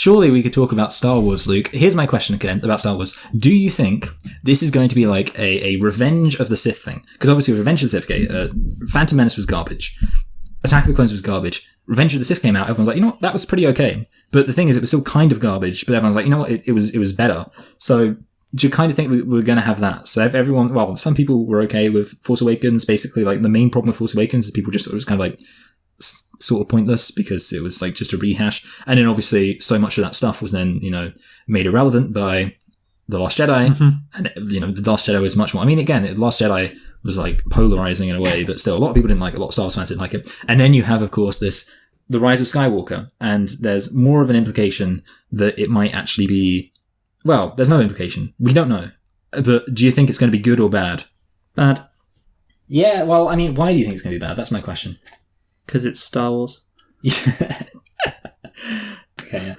surely we could talk about Star Wars, Luke. Here's my question again about Star Wars. Do you think this is going to be like a Revenge of the Sith thing? Because obviously Revenge of the Sith, Phantom Menace was garbage. Attack of the Clones was garbage. Revenge of the Sith came out, everyone's like, you know what, that was pretty okay. But the thing is, it was still kind of garbage, but everyone's like, you know what, it was better. So do you kind of think we're going to have that? So if everyone, well, some people were okay with Force Awakens. Basically, like, the main problem with Force Awakens is people just thought it was kind of like sort of pointless because it was like just a rehash. And then obviously so much of that stuff was then, made irrelevant by The Last Jedi. And, The Last Jedi was much more, I mean, again, The Last Jedi was like polarizing in a way, but still a lot of people didn't like it. A lot of Star Wars fans didn't like it. And then you have, of course, The Rise of Skywalker, and there's more of an implication that it might actually be, well, there's no implication. We don't know. But do you think it's going to be good or bad? Bad. Yeah, well, I mean, why do you think it's going to be bad? That's my question. Because it's Star Wars. Okay, yeah.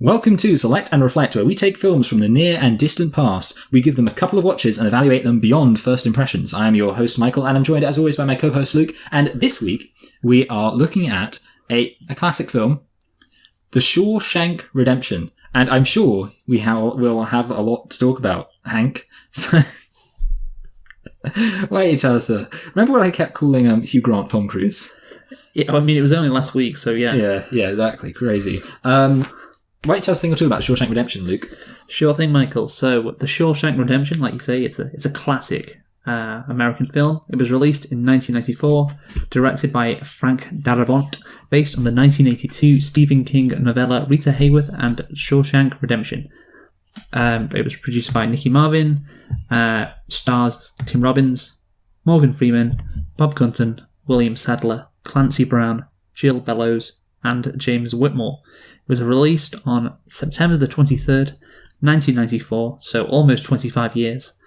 Welcome to Select and Reflect, where we take films from the near and distant past. We give them a couple of watches and evaluate them beyond first impressions. I am your host, Michael, and I'm joined as always by my co-host, Luke. And this week, we are looking at a classic film, The Shawshank Redemption. And I'm sure we'll have a lot to talk about, Hank. So wait, Chelsea. Remember what I kept calling Hugh Grant Tom Cruise? Yeah, I mean, it was only last week, so yeah. Yeah, exactly. Crazy. Why don't you tell us a thing or two about Shawshank Redemption, Luke? Sure thing, Michael. So, The Shawshank Redemption, like you say, it's a classic American film. It was released in 1994, directed by Frank Darabont, based on the 1982 Stephen King novella Rita Hayworth and Shawshank Redemption. It was produced by Nicky Marvin, stars Tim Robbins, Morgan Freeman, Bob Gunton, William Sadler, Clancy Brown, Jill Bellows, and James Whitmore. It was released on September the 23rd, 1994, so almost 25 years.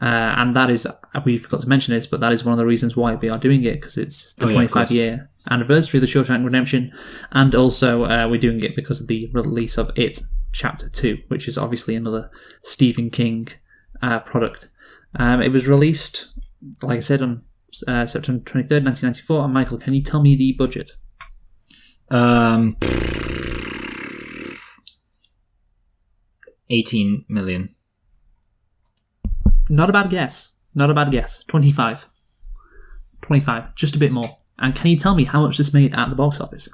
And that is, we forgot to mention this, but that is one of the reasons why we are doing it, because it's the 25-year anniversary of The Shawshank Redemption, and also we're doing it because of the release of It Chapter 2, which is obviously another Stephen King product. It was released, like I said, on September 23rd, 1994. And Michael, can you tell me the budget? 18 million. Not a bad guess. 25. Just a bit more. And can you tell me how much this made at the box office?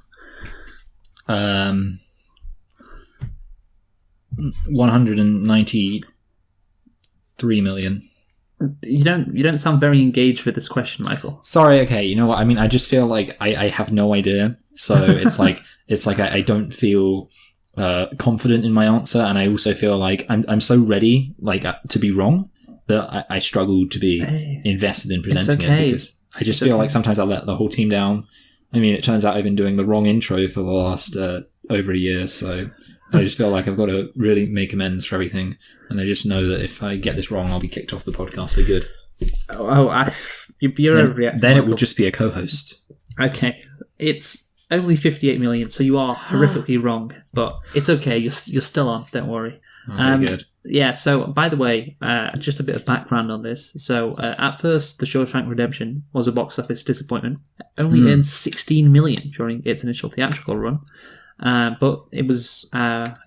193 million. You don't sound very engaged with this question, Michael. Sorry, okay, you know what? I mean, I just feel like I have no idea. So it's like I don't feel confident in my answer, and I also feel like I'm so ready to be wrong that I struggle to be invested in presenting it, because I just feel like sometimes I let the whole team down. I mean, it turns out I've been doing the wrong intro for the last over a year, so I just feel like I've got to really make amends for everything, and I just know that if I get this wrong, I'll be kicked off the podcast for good. You're overreacting. Then it will just be a co-host. Okay, it's only 58 million, so you are horrifically wrong, but it's okay. You're still on. Don't worry. Okay, good. Yeah, so, by the way, just a bit of background on this. So, at first, The Shawshank Redemption was a box office disappointment. It only earned 16 million during its initial theatrical run. But it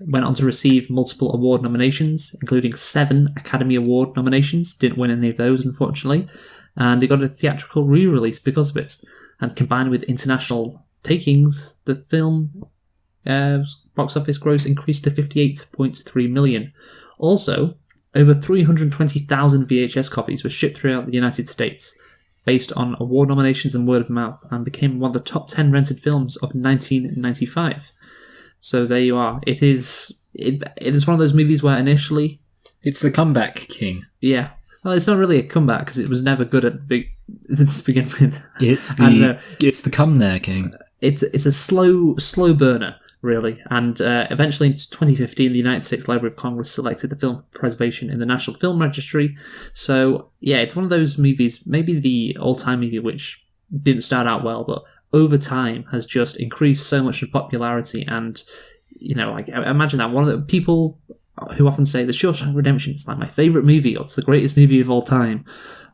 went on to receive multiple award nominations, including 7 Academy Award nominations. Didn't win any of those, unfortunately. And it got a theatrical re-release because of it. And combined with international takings, the film box office gross increased to 58.3 million. Also, over 320,000 VHS copies were shipped throughout the United States, based on award nominations and word of mouth, and became one of the top 10 rented films of 1995. So there you are. It is one of those movies where initially... It's the comeback king. Yeah. Well, it's not really a comeback, because it was never good to begin with. It's the come there king. It's a slow burner, really. And eventually in 2015, the United States Library of Congress selected the film for preservation in the National Film Registry. So, yeah, it's one of those movies, maybe the all-time movie which didn't start out well, but over time has just increased so much in popularity. And, imagine that. One of the people who often say The Shawshank Redemption is like my favourite movie, or it's the greatest movie of all time,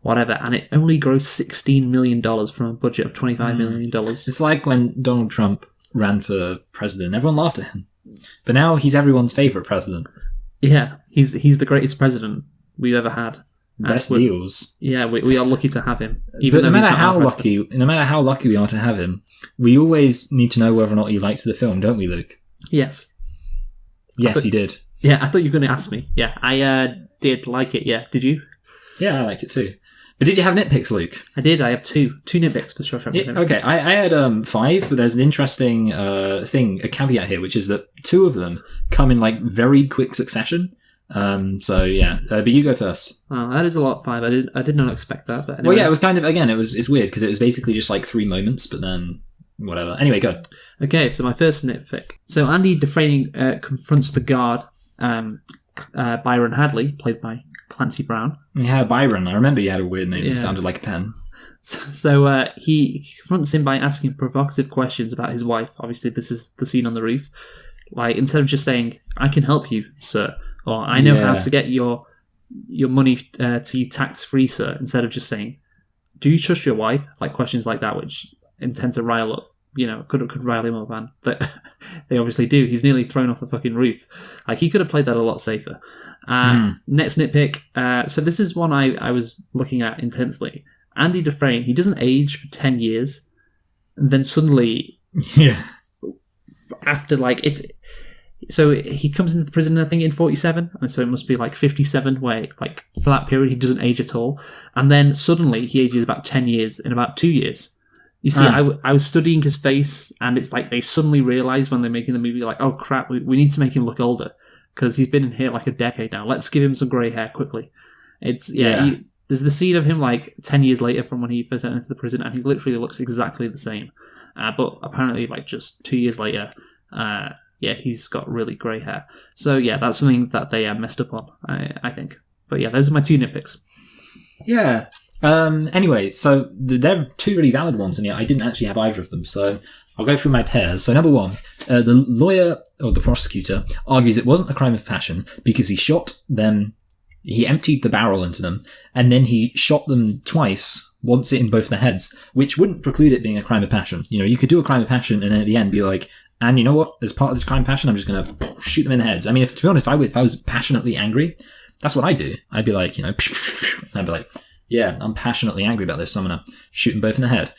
whatever, and it only grossed $16 million from a budget of $25 million. It's like when Donald Trump ran for president. Everyone laughed at him. But now he's everyone's favourite president. Yeah, he's the greatest president we've ever had. Best deals. Yeah, we are lucky to have him. But no matter how lucky we are to have him, we always need to know whether or not you liked the film, don't we, Luke? Yes. Yes, you did. Yeah, I thought you were going to ask me. Yeah, I did like it, yeah. Did you? Yeah, I liked it too. But did you have nitpicks, Luke? I did. I have two nitpicks for Shawshank Redemption. Okay, I had 5, but there's an interesting a caveat here, which is that 2 of them come in like very quick succession. So yeah, but you go first. Oh, that is a lot. 5. I did not expect that. But anyway. Well, yeah, it was kind of it's weird because it was basically just like 3 moments, but then whatever. Anyway, go. Okay, so my first nitpick. So Andy Dufresne confronts the guard, Byron Hadley, played by Clancy Brown. Yeah, Byron. I remember you had a weird name that sounded like a pen. So he confronts him by asking provocative questions about his wife. Obviously, this is the scene on the roof. Like, instead of just saying, "I can help you, sir," or "I know how to get your money to you tax-free, sir," instead of just saying, "Do you trust your wife?" Like questions like that, which intend to rile up, could rile him up, and but they obviously do. He's nearly thrown off the fucking roof. Like, he could have played that a lot safer. Next nitpick. So this is one I was looking at intensely. Andy Dufresne, he doesn't age for 10 years, and then suddenly, after so he comes into the prison, I think, in 47, and so it must be like 57, where like for that period he doesn't age at all, and then suddenly he ages about 10 years in about 2 years. You see, I was studying his face, and it's like they suddenly realise when they're making the movie, like, oh crap, we need to make him look older, because he's been in here like a decade now. Let's give him some grey hair quickly. There's the scene of him like 10 years later from when he first entered the prison, and he literally looks exactly the same. But apparently, like just 2 years later, he's got really grey hair. So yeah, that's something that they messed up on, I think. But yeah, those are my 2 nitpicks. Yeah. Anyway, so there are 2 really valid ones, and I didn't actually have either of them, so I'll go through my pairs. So number 1, the lawyer, or the prosecutor, argues it wasn't a crime of passion because he shot them, he emptied the barrel into them, and then he shot them twice, once in both their heads, which wouldn't preclude it being a crime of passion. You could do a crime of passion and then at the end be like, and you know what, as part of this crime of passion, I'm just going to shoot them in the heads. I mean, to be honest, if I was passionately angry, that's what I'd do. I'd be like, I'd be like, yeah, I'm passionately angry about this, so I'm going to shoot them both in the head.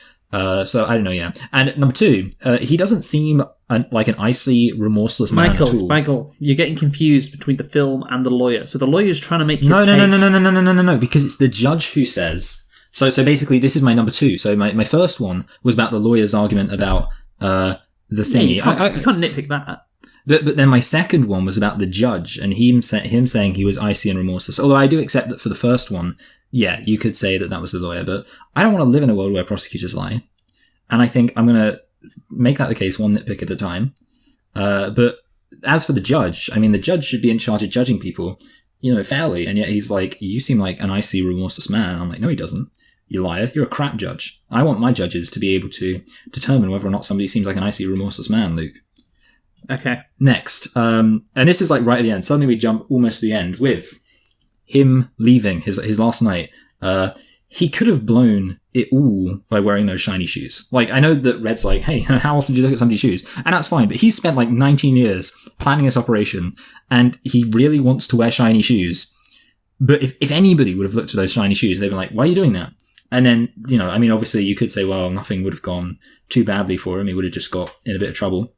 So I don't know, yeah. And number 2, he doesn't seem like an icy, remorseless man at all. Michael, you're getting confused between the film and the lawyer. So the lawyer's trying to make his case. No, because it's the judge who says. So basically, this is my number 2. So my first one was about the lawyer's argument about the thingy. Yeah, you can't nitpick that. But then my second one was about the judge and him saying he was icy and remorseless. Although I do accept that for the first one, yeah, you could say that was the lawyer, but I don't want to live in a world where prosecutors lie. And I think I'm going to make that the case, 1 nitpick at a time. But as for the judge, I mean, the judge should be in charge of judging people, fairly. And yet he's like, you seem like an icy, remorseless man. And I'm like, no, he doesn't. You liar. You're a crap judge. I want my judges to be able to determine whether or not somebody seems like an icy, remorseless man, Luke. Okay. Next. And this is like right at the end. Suddenly we jump almost to the end with him leaving his last night. He could have blown it all by wearing those shiny shoes. Like, I know that Red's like, hey, how often do you look at somebody's shoes? And that's fine, but he's spent like 19 years planning this operation, and he really wants to wear shiny shoes. But if anybody would have looked at those shiny shoes, they'd be like, why are you doing that? And then, I mean, obviously you could say, well, nothing would have gone too badly for him. He would have just got in a bit of trouble.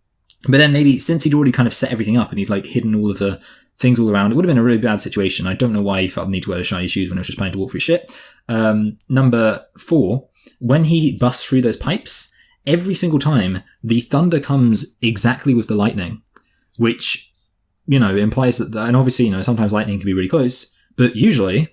But then maybe since he'd already kind of set everything up and he'd like hidden all of the things all around, it would have been a really bad situation. I don't know why he felt the need to wear the shiny shoes when he was just planning to walk through shit. Number 4, when he busts through those pipes, every single time the thunder comes exactly with the lightning, which, implies that, and obviously, sometimes lightning can be really close, but usually,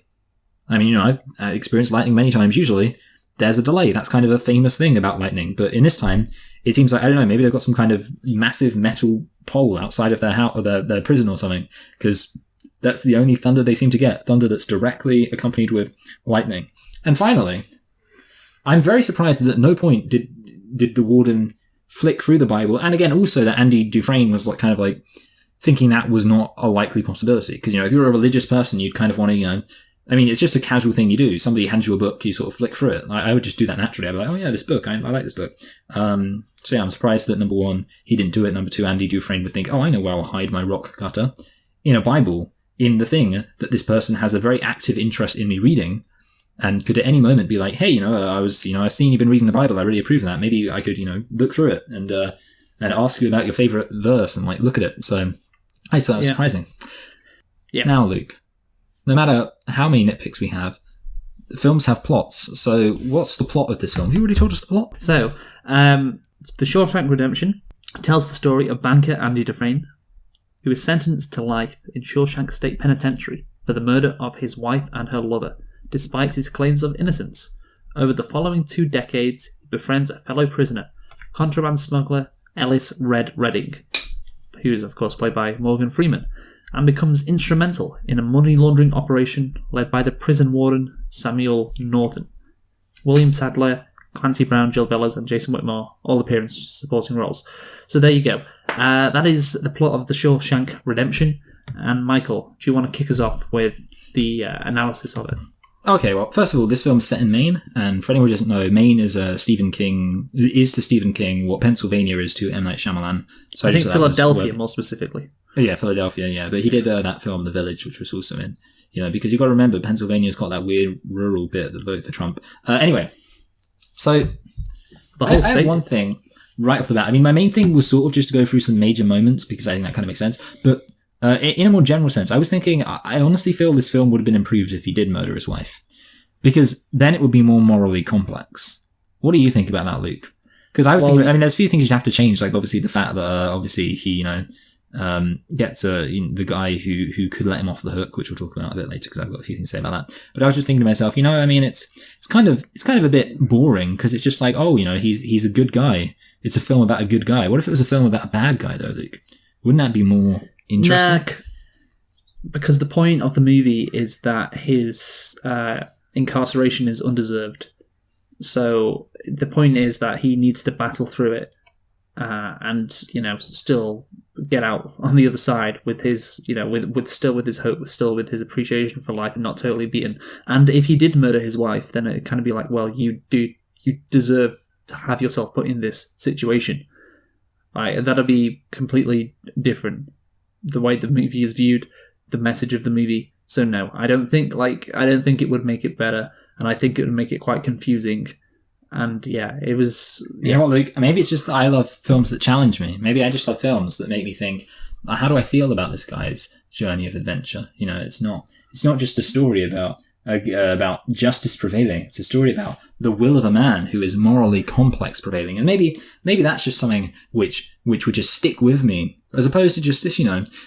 I mean, I've experienced lightning many times, usually there's a delay. That's kind of a famous thing about lightning. But in this time, it seems like, I don't know, maybe they've got some kind of massive metal pole outside of their house or their prison or something, because that's the only thunder they seem to get. Thunder that's directly accompanied with lightning. And finally, I'm very surprised that at no point did the warden flick through the Bible. And again, also that Andy Dufresne was like kind of like thinking that was not a likely possibility. Because, if you're a religious person, you'd kind of want to, it's just a casual thing you do. Somebody hands you a book, you sort of flick through it. I would just do that naturally. I'd be like, oh yeah, this book, I like this book. So yeah, I'm surprised that number one, he didn't do it. Number two, Andy Dufresne would think, oh, I know where I'll hide my rock cutter. In a Bible, in the thing that this person has a very active interest in me reading, and could at any moment be like, hey, I've seen you've been reading the Bible. I really approve of that. Maybe I could, look through it and ask you about your favorite verse and look at it. So I thought that was surprising. Yeah. Now, Luke, no matter how many nitpicks we have, films have plots. So what's the plot of this film? Have you already told us the plot? So, The Shawshank Redemption tells the story of banker Andy Dufresne, who is sentenced to life in Shawshank State Penitentiary for the murder of his wife and her lover, despite his claims of innocence. Over the following 2 decades, he befriends a fellow prisoner, contraband smuggler Ellis Red Redding, who is of course played by Morgan Freeman, and becomes instrumental in a money laundering operation led by the prison warden Samuel Norton. William Sadler, Clancy Brown, Jill Bellows, and Jason Whitmore all appear in supporting roles. So there you go. That is the plot of The Shawshank Redemption. And Michael, do you want to kick us off with the analysis of it? Okay, well, first of all, this film's set in Maine, and for anyone who doesn't know, Maine is to Stephen King what Pennsylvania is to M. Night Shyamalan. So I think Philadelphia, more specifically. Yeah, Philadelphia, yeah. But he did that film, The Village, which was also in, because you've got to remember, Pennsylvania's got that weird rural bit that vote for Trump. Anyway, so I have one thing right off the bat. My main thing was sort of just to go through some major moments, because I think that kind of makes sense. But in a more general sense, I was thinking, I honestly feel this film would have been improved if he did murder his wife. Because then it would be more morally complex. What do you think about that, Luke? Because I was thinking, there's a few things you have to change, like obviously the fact that obviously he, gets the guy who could let him off the hook, which we'll talk about a bit later because I've got a few things to say about that. But I was just thinking to myself, it's kind of a bit boring because it's just like, he's a good guy. It's a film about a good guy. What if it was a film about a bad guy though, Luke? Wouldn't that be more interesting? Because the point of the movie is that his incarceration is undeserved. So the point is that he needs to battle through it and still get out on the other side with his with his hope, still with his appreciation for life, and not totally beaten. And if he did murder his wife, then it kind of be like, well, you deserve to have yourself put in this situation. Right, that'll be completely different. The way the movie is viewed, the message of the movie. So no, I don't think it would make it better, and I think it would make it quite confusing. And yeah, it was. Yeah. You know what, Luke? Maybe it's just that I love films that challenge me. Maybe I just love films that make me think, how do I feel about this guy's journey of adventure? It's not just a story about justice prevailing. It's a story about the will of a man who is morally complex prevailing. And maybe that's just something which would just stick with me, as opposed to just this,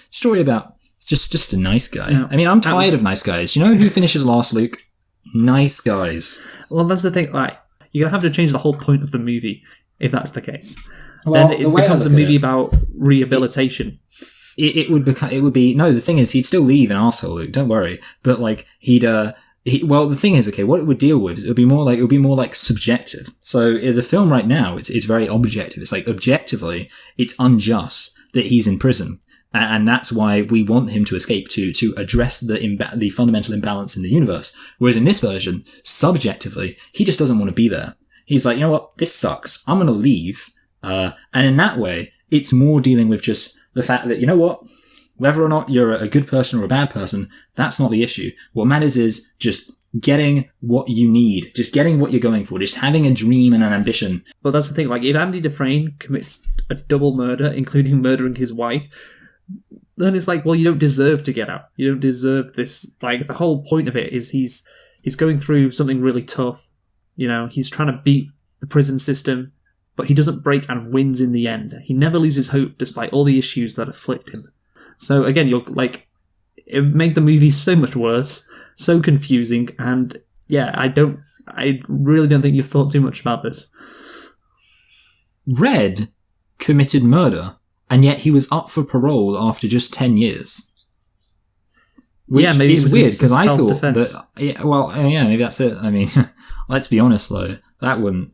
story about just a nice guy. Yeah. I'm tired of nice guys. You know who finishes last, Luke? Nice guys. Well, that's the thing. You're going to have to change the whole point of the movie if that's the case. Well, then it becomes a movie about rehabilitation. It would be no. The thing is, he'd still leave an arsehole, Luke. Don't worry. But the thing is, okay, what it would deal with, it would be more like subjective. So the film right now, it's very objective. It's like objectively, it's unjust that he's in prison. And that's why we want him to escape to address the fundamental imbalance in the universe. Whereas in this version, subjectively, he just doesn't want to be there. He's like, you know what, this sucks. I'm going to leave. And in that way, it's more dealing with just the fact that, you know what, whether or not you're a good person or a bad person, that's not the issue. What matters is just getting what you need, just getting what you're going for, just having a dream and an ambition. Well, that's the thing. If Andy Dufresne commits a double murder, including murdering his wife, then it's like, well, you don't deserve to get out. You don't deserve this. The whole point of it is he's going through something really tough. He's trying to beat the prison system, but he doesn't break and wins in the end. He never loses hope despite all the issues that afflict him. So again, it would make the movie so much worse, so confusing, and yeah, I really don't think you've thought too much about this. Red committed murder, and yet he was up for parole after just 10 years. Which maybe is weird, because I thought that... maybe that's it. Let's be honest, though. That wouldn't.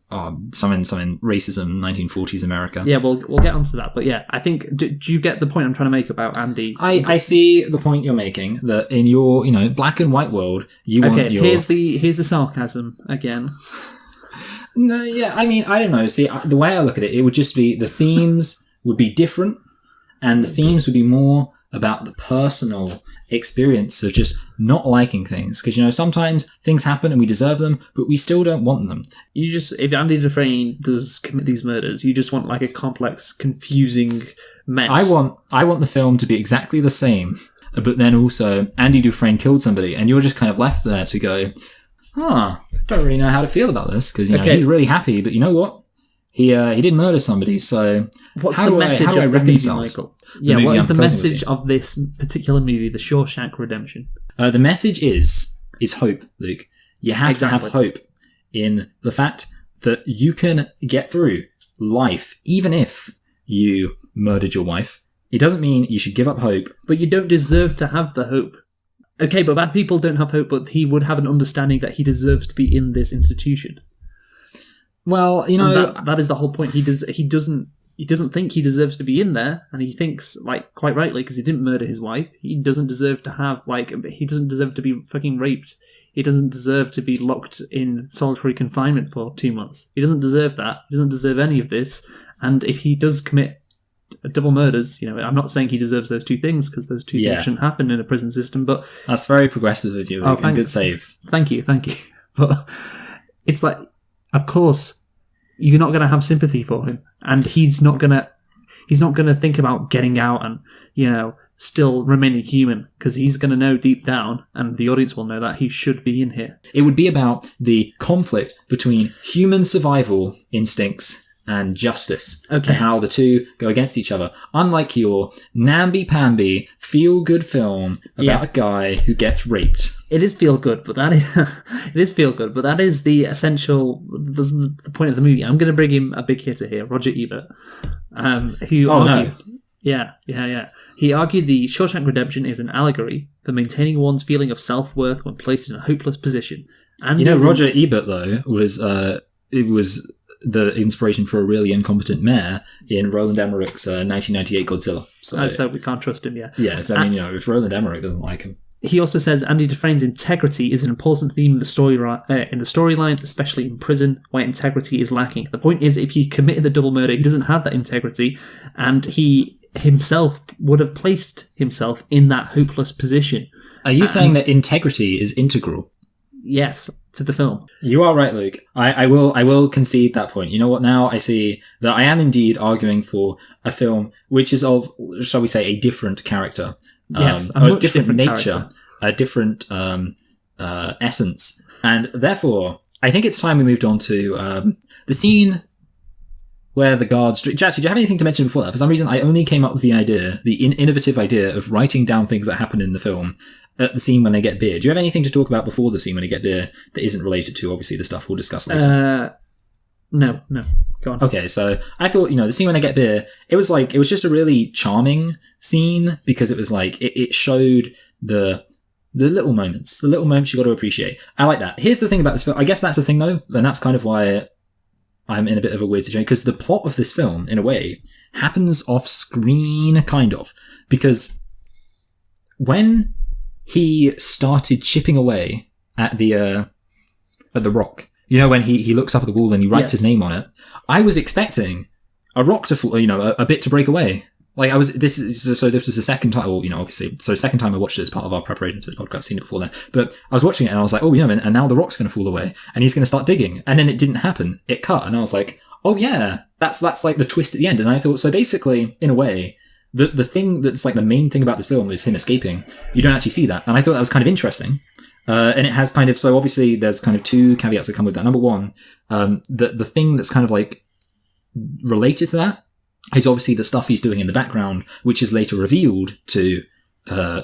Something racism, 1940s America. Yeah, we'll get onto that. But yeah, I think. Do you get the point I'm trying to make about Andy? I see the point you're making. That in your black and white world, you want your. Here's the sarcasm again. No, yeah. I mean, I don't know. See, the way I look at it, it would just be the themes would be different, and the themes would be more about the personal experience of just not liking things, because sometimes things happen and we deserve them, but we still don't want them. If Andy Dufresne does commit these murders, you just want like a complex, confusing mess. I want the film to be exactly the same, but then also Andy Dufresne killed somebody, and you're just kind of left there to go, I don't really know how to feel about this, because he's really happy, but you know what? He did murder somebody, so what's the message of the movie, Michael? Yeah, what is the message with of this particular movie, The Shawshank Redemption? The message is hope, Luke. You have to have hope in the fact that you can get through life, even if you murdered your wife. It doesn't mean you should give up hope. But you don't deserve to have the hope. Okay, but bad people don't have hope, but he would have an understanding that he deserves to be in this institution. Well, that is the whole point. He doesn't think he deserves to be in there, and he thinks, like, quite rightly, because he didn't murder his wife. He doesn't deserve to have, he doesn't deserve to be fucking raped. He doesn't deserve to be locked in solitary confinement for 2 months. He doesn't deserve that. He doesn't deserve any of this. And if he does commit double murders, I'm not saying he deserves those two things, because those two things shouldn't happen in a prison system, but... That's very progressive of you, Luke, and good save. Thank you. But it's like, of course, you're not going to have sympathy for him, and he's not going to think about getting out and, still remaining human, because he's going to know deep down, and the audience will know that he should be in here. It would be about the conflict between human survival instincts and justice, and how the two go against each other. Unlike your namby-pamby, feel-good film about a guy who gets raped. It is feel good, but that is the essential. The point of the movie. I'm going to bring him a big hitter here, Roger Ebert, who argued, He argued the Shawshank Redemption is an allegory for maintaining one's feeling of self-worth when placed in a hopeless position. And Roger Ebert though was the inspiration for a really incompetent mayor in Roland Emmerich's 1998 Godzilla. So we can't trust him. Yeah. So if Roland Emmerich doesn't like him. He also says Andy Dufresne's integrity is an important theme in the storyline, especially in prison, where integrity is lacking. The point is, if he committed the double murder, he doesn't have that integrity, and he himself would have placed himself in that hopeless position. Are you saying that integrity is integral? Yes, to the film. You are right, Luke. I will concede that point. You know what? Now I see that I am indeed arguing for a film which is of, shall we say, a different character. Yes, a different nature, character. A different essence, and therefore I think it's time we moved on to the scene where the guards. Jack, do you have anything to mention before that? For some reason, I only came up with the innovative idea of writing down things that happen in the film at the scene when they get beer. Do you have anything to talk about before the scene when they get beer that isn't related to obviously the stuff we'll discuss later? No. Go on. Okay, so I thought, the scene when they get beer, it was just a really charming scene because it was like, it showed the little moments you got to appreciate. I like that. Here's the thing about this film. I guess that's the thing though, and that's kind of why I'm in a bit of a weird situation, because the plot of this film, in a way, happens off screen, kind of, because when he started chipping away at the rock, when he looks up at the wall and he writes his name on it, I was expecting a rock to fall, a bit to break away. Like this was the second time, obviously, second time I watched it as part of our preparation for this podcast. I've seen it before then, but I was watching it and I was like, and now the rock's going to fall away and he's going to start digging, and then it didn't happen. It cut, and I was like, oh yeah, that's like the twist at the end. And I thought, so basically, in a way, the thing that's like the main thing about this film is him escaping. You don't actually see that, and I thought that was kind of interesting. And it has kind of, so obviously there's kind of two caveats that come with that. Number one, the thing that's kind of like related to that is obviously the stuff he's doing in the background, which is later revealed to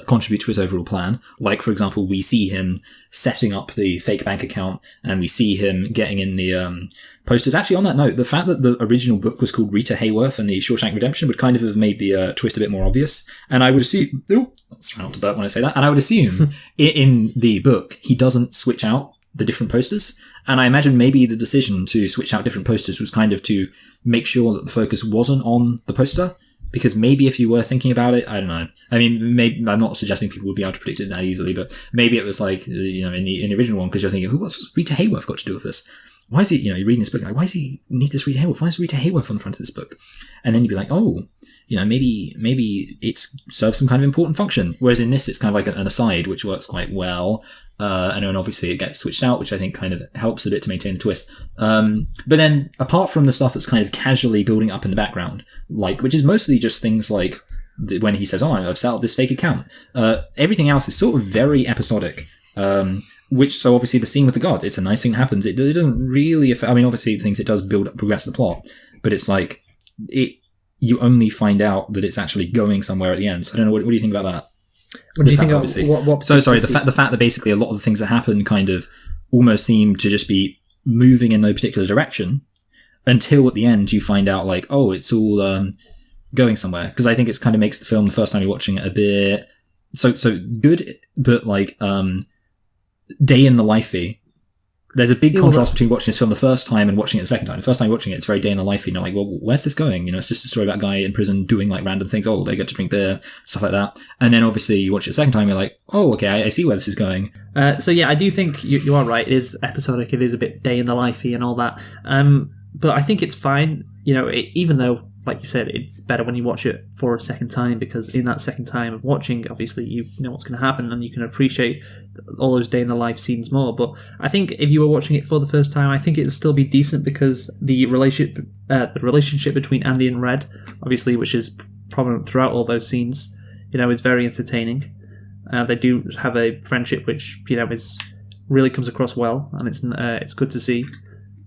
contribute to his overall plan. Like, for example, we see him setting up the fake bank account, and we see him getting in the posters. Actually, on that note, the fact that the original book was called Rita Hayworth and the Shawshank Redemption would kind of have made the twist a bit more obvious. And I would assume... That's trying not to burp when I say that. And I would assume in the book, he doesn't switch out the different posters. And I imagine maybe the decision to switch out different posters was kind of to make sure that the focus wasn't on the poster. Because maybe if you were thinking about it, I don't know. I mean, maybe, I'm not suggesting people would be able to predict it that easily, but maybe it was like, you know, in the original one, because you're thinking, what's Rita Hayworth got to do with this? Why is he, you know, you're reading this book, like, why does he need this Rita Hayworth? Why is Rita Hayworth on the front of this book? And then you'd be like, oh, you know, maybe it serves some kind of important function. Whereas in this, it's kind of like an aside, which works quite well. And then obviously it gets switched out, which I think kind of helps a bit to maintain the twist. But then apart from the stuff that's kind of casually building up in the background, like, which is mostly just things like when he says, oh, I've set up this fake account. Everything else is sort of very episodic. So obviously the scene with the guards, it's a nice thing that happens. It doesn't really affect, I mean, obviously the things it does progress the plot, but it's like, you only find out that it's actually going somewhere at the end. So I don't know, what do you think about that? What do you think of what So sorry, the fact that basically a lot of the things that happen kind of almost seem to just be moving in no particular direction until at the end you find out like, oh, it's all going somewhere. Because I think it kind of makes the film the first time you're watching it a bit so good, but like day in the lifey. There's a big contrast between watching this film the first time and watching it the second time. The first time you're watching it, it's very day in the life. You know, like, well, where's this going? You know, it's just a story about a guy in prison doing like random things. Oh, they get to drink beer, stuff like that. And then obviously you watch it the second time, you're like, oh, okay, I see where this is going. So yeah, I do think you are right. It is episodic. It is a bit day in the lifey and all that. But I think it's fine. You know, even though, like you said, it's better when you watch it for a second time, because in that second time of watching, obviously you know what's going to happen and you can appreciate all those day in the life scenes more. But I think if you were watching it for the first time, I think it'd still be decent, because the relationship between Andy and Red, obviously, which is prominent throughout all those scenes, you know, is very entertaining. They do have a friendship which, you know, is really comes across well, and it's good to see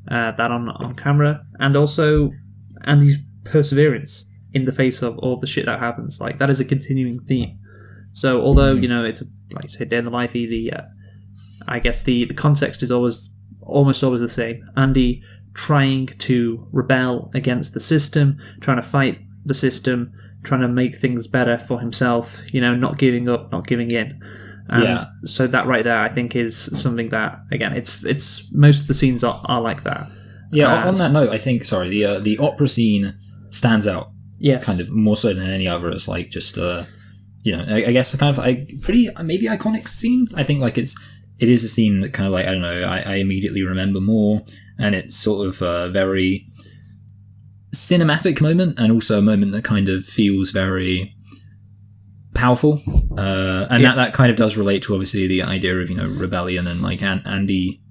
that on camera. And also Andy's perseverance in the face of all the shit that happens, like that is a continuing theme. So although, you know, it's like you say, day in the life, I guess the context is almost always the same. Andy trying to rebel against the system, trying to fight the system, trying to make things better for himself, you know, not giving up, not giving in. So that right there, I think, is something that, again, it's most of the scenes are like that. Yeah, on that note, I think, the opera scene stands out. Yes. Kind of more so than any other. It's like just, you know, I guess a kind of pretty maybe iconic scene. I think like it is a scene that kind of like, I don't know, I immediately remember more, and it's sort of a very cinematic moment, and also a moment that kind of feels very powerful. And that kind of does relate to obviously the idea of, you know, rebellion and like Andy?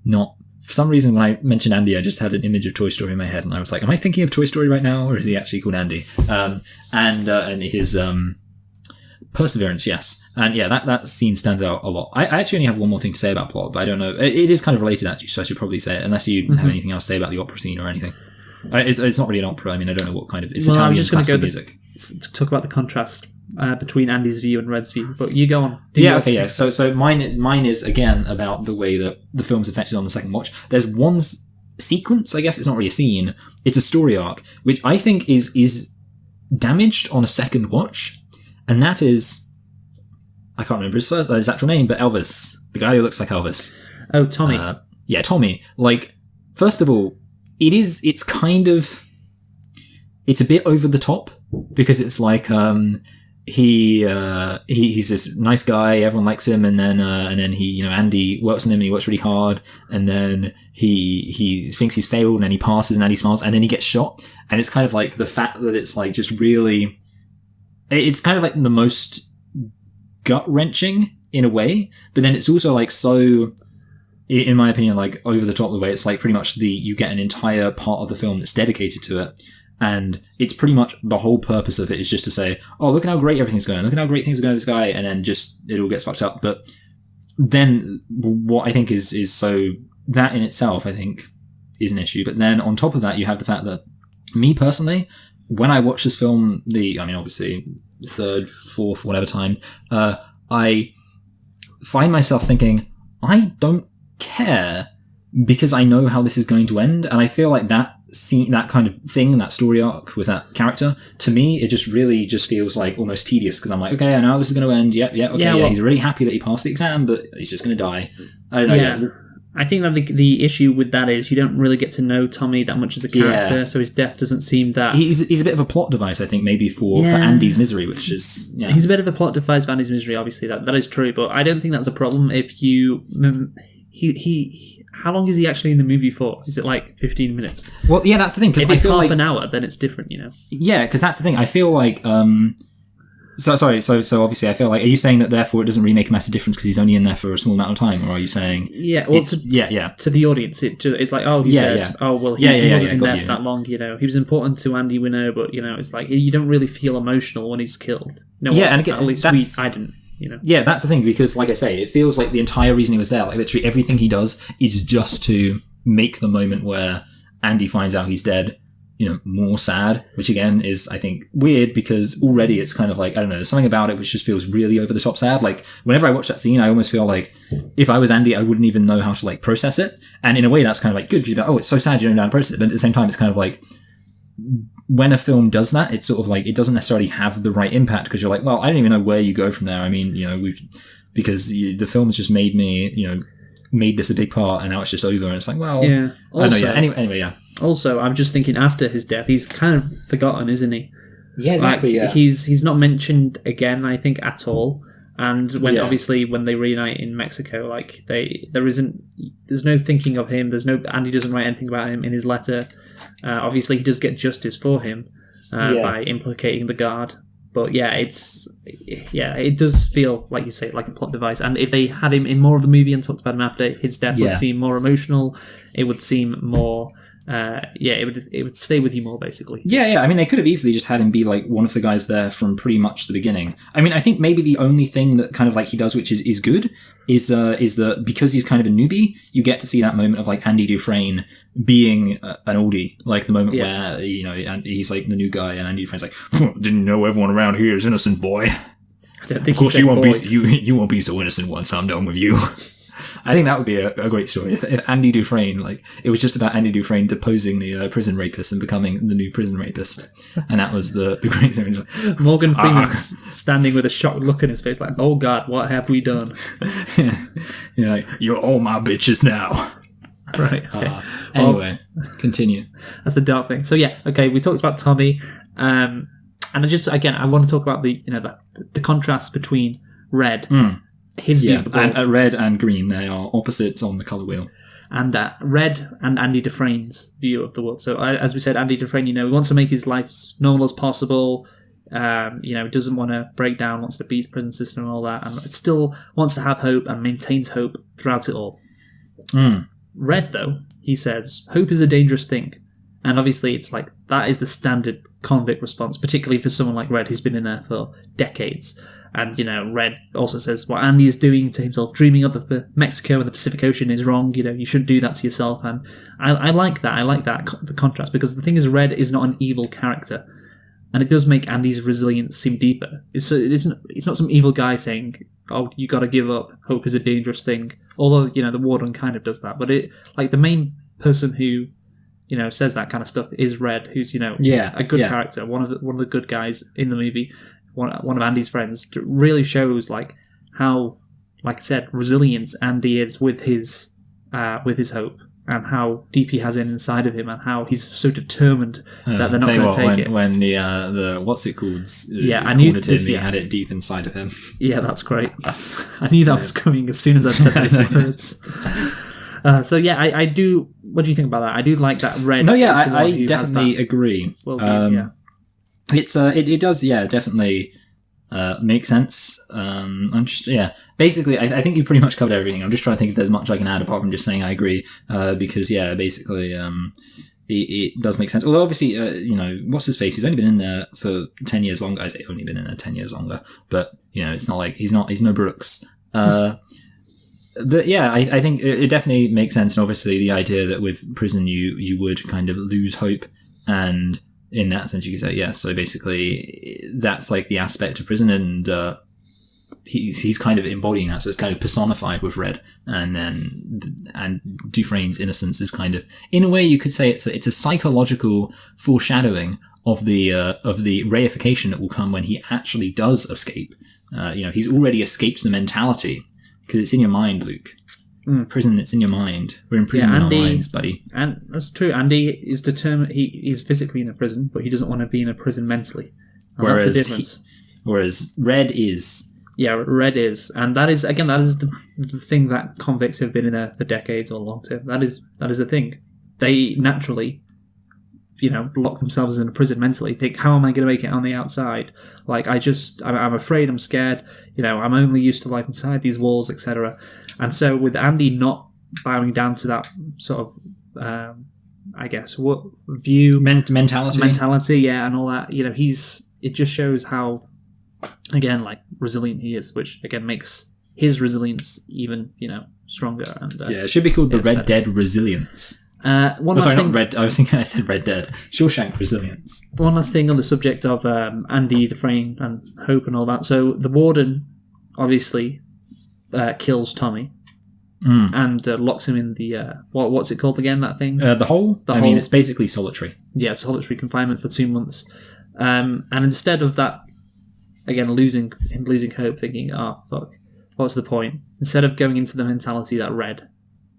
Not. For some reason, when I mentioned Andy, I just had an image of Toy Story in my head, and I was like, am I thinking of Toy Story right now, or is he actually called Andy? And his perseverance, yes. And yeah, that scene stands out a lot. I actually only have one more thing to say about plot, but I don't know. It is kind of related, actually, so I should probably say it, unless you have anything else to say about the opera scene or anything. It's not really an opera. I mean, I don't know what kind of... It's Italian, I'm just going to go music. To talk about the contrast between Andy's view and Red's view, but you go on. So mine is, again, about the way that the film's affected on the second watch. There's one sequence, I guess it's not really a scene, it's a story arc, which I think is damaged on a second watch, and that is... I can't remember his actual name, but Elvis. The guy who looks like Elvis. Oh, Tommy. Tommy. Like, first of all, it's a bit over the top, because it's like he's this nice guy, everyone likes him, and then he, you know, Andy works on him and he works really hard, and then he thinks he's failed, and then he passes and Andy smiles, and then he gets shot. And it's kind of like the fact that it's like just really, it's kind of like the most gut-wrenching in a way, but then it's also like so, in my opinion, like over the top of the way it's like pretty much you get an entire part of the film that's dedicated to it. And it's pretty much the whole purpose of it is just to say, oh, look at how great everything's going. Look at how great things are going to this guy. And then just, it all gets fucked up. But then what I think is so, that in itself, I think, is an issue. But then on top of that, you have the fact that me personally, when I watch this film, obviously, third, fourth, whatever time, I find myself thinking, I don't care, because I know how this is going to end. And I feel like that scene, that kind of thing, that story arc with that character, to me, it just really just feels like almost tedious, because I'm like, okay, I know how this is going to end. Yep, okay, he's really happy that he passed the exam, but he's just going to die. I don't know. Yeah. Yeah. I think that the issue with that is you don't really get to know Tommy that much as a character, so his death doesn't seem that... He's a bit of a plot device, I think, maybe for Andy's misery, which is... Yeah. He's a bit of a plot device for Andy's misery, obviously, that is true, but I don't think that's a problem if you... How long is he actually in the movie for? Is it like 15 minutes? Well, yeah, that's the thing. If it's half an hour, then it's different, you know? Yeah, because that's the thing. I feel like... So obviously I feel like, are you saying that therefore it doesn't really make a massive difference because he's only in there for a small amount of time, or are you saying... Yeah, well, to the audience, it's like, oh, he's dead. Yeah. Oh, well, he wasn't in there for that long, you know. He was important to Andy, we know, but, you know, it's like, you don't really feel emotional when he's killed. No, yeah, and again, at least I didn't, you know. Yeah, that's the thing, because, like I say, it feels like the entire reason he was there, like literally everything he does is just to make the moment where Andy finds out he's dead, you know, more sad, which again is, I think, weird because already it's kind of like, I don't know, there's something about it which just feels really over the top sad. Like, whenever I watch that scene, I almost feel like if I was Andy, I wouldn't even know how to, like, process it. And in a way, that's kind of like good because you're like, oh, it's so sad you don't know how to process it. But at the same time, it's kind of like, when a film does that, it's sort of like, it doesn't necessarily have the right impact because you're like, well, I don't even know where you go from there. I mean, you know, because the film has just made me, you know, made this a big part and now it's just over and it's like, well, yeah. Also, I don't know, yeah. Anyway, yeah. Also, I'm just thinking after his death, he's kind of forgotten, isn't he? Yeah, exactly. Like, he's not mentioned again, I think, at all. And obviously when they reunite in Mexico, like there's no thinking of him. Andy doesn't write anything about him in his letter. Obviously, he does get justice for him by implicating the guard. But yeah, it does feel, like you say, like a plot device. And if they had him in more of the movie and talked about him after, his death would seem more emotional. It would seem more... it would stay with you more, basically. Yeah. I mean, they could have easily just had him be like one of the guys there from pretty much the beginning. I mean, I think maybe the only thing that kind of like he does, which is good, is that because he's kind of a newbie, you get to see that moment of like Andy Dufresne being an oldie, like the moment where, you know, and he's like the new guy, and Andy Dufresne's like, didn't know everyone around here is innocent, boy. I don't think of course, you won't be so innocent once I'm done with you. I think that would be a great story. If Andy Dufresne, like, it was just about Andy Dufresne deposing the prison rapist and becoming the new prison rapist. And that was the great story. Morgan Freeman's standing with a shocked look in his face, like, oh God, what have we done? You're like, you're all my bitches now. Right, okay. Anyway, continue. That's the dark thing. So yeah, okay, we talked about Tommy. And I want to talk about the contrast between Red... his view of the world. And red and green, they are opposites on the colour wheel. And Red and Andy Dufresne's view of the world. So as we said, Andy Dufresne, you know, wants to make his life as normal as possible. You know, doesn't want to break down, wants to beat the prison system and all that, and still wants to have hope and maintains hope throughout it all. Red, though, he says, hope is a dangerous thing. And obviously it's like, that is the standard convict response, particularly for someone like Red who's been in there for decades. And, you know, Red also says what Andy is doing to himself, dreaming of the Mexico and the Pacific Ocean is wrong. You know, you shouldn't do that to yourself. And I like that. I like that, the contrast, because the thing is, Red is not an evil character. And it does make Andy's resilience seem deeper. It's not some evil guy saying, oh, you got to give up. Hope is a dangerous thing. Although, you know, the warden kind of does that. But the main person who, you know, says that kind of stuff is Red, who's, you know, a good character, one of the good guys in the movie. One of Andy's friends, really shows like how, like I said, resilient Andy is with his hope, and how deep he has it inside of him, and how he's so determined that they're not going to take it. When the what's it called? I knew this. He had it deep inside of him. Yeah, that's great. I knew that was coming as soon as I said those words. So yeah, I do. What do you think about that? I do like that Red. No, yeah, I definitely agree. It does, definitely make sense. I'm just, basically, I think you pretty much covered everything. I'm just trying to think if there's much I can add apart from just saying I agree, because, basically, it does make sense. Although, obviously, you know, what's his face? He's only been in there for 10 years longer. I say only been in there 10 years longer, but, you know, it's not like he's no Brooks. But yeah, I think it definitely makes sense. And obviously, the idea that with prison, you would kind of lose hope, and in that sense, you could say, yes. So basically, that's like the aspect of prison, and he's kind of embodying that. So it's kind of personified with Red, and Dufresne's innocence is kind of, in a way, you could say it's a psychological foreshadowing of the reification that will come when he actually does escape. You know, he's already escaped the mentality because it's in your mind, Luke. Prison, it's in your mind. We're in prison in our minds, buddy. And that's true. Andy is determined. He's physically in a prison, but he doesn't want to be in a prison mentally. And that's the difference. Whereas Red is. Yeah, Red is. And that is the thing that convicts have been in there for decades or long term. That is the thing. They naturally, lock themselves in a prison mentally. Think, how am I going to make it on the outside? Like, I'm afraid, I'm scared. I'm only used to life inside these walls, etc. And so with Andy not bowing down to that sort of, what view... Mentality, yeah, and all that. It just shows how, again, resilient he is, which, again, makes his resilience even, stronger. And it should be called the Red Dead Resilience. Not Red. I was thinking I said Red Dead. Shawshank Resilience. One last thing on the subject of Andy Dufresne and Hope and all that. So the warden obviously kills Tommy and locks him in the what's it called again? That thing? The hole. I mean, it's basically solitary. Yeah, solitary confinement for 2 months. And instead of that, again, losing hope, thinking, "Oh fuck, what's the point?" Instead of going into the mentality that Red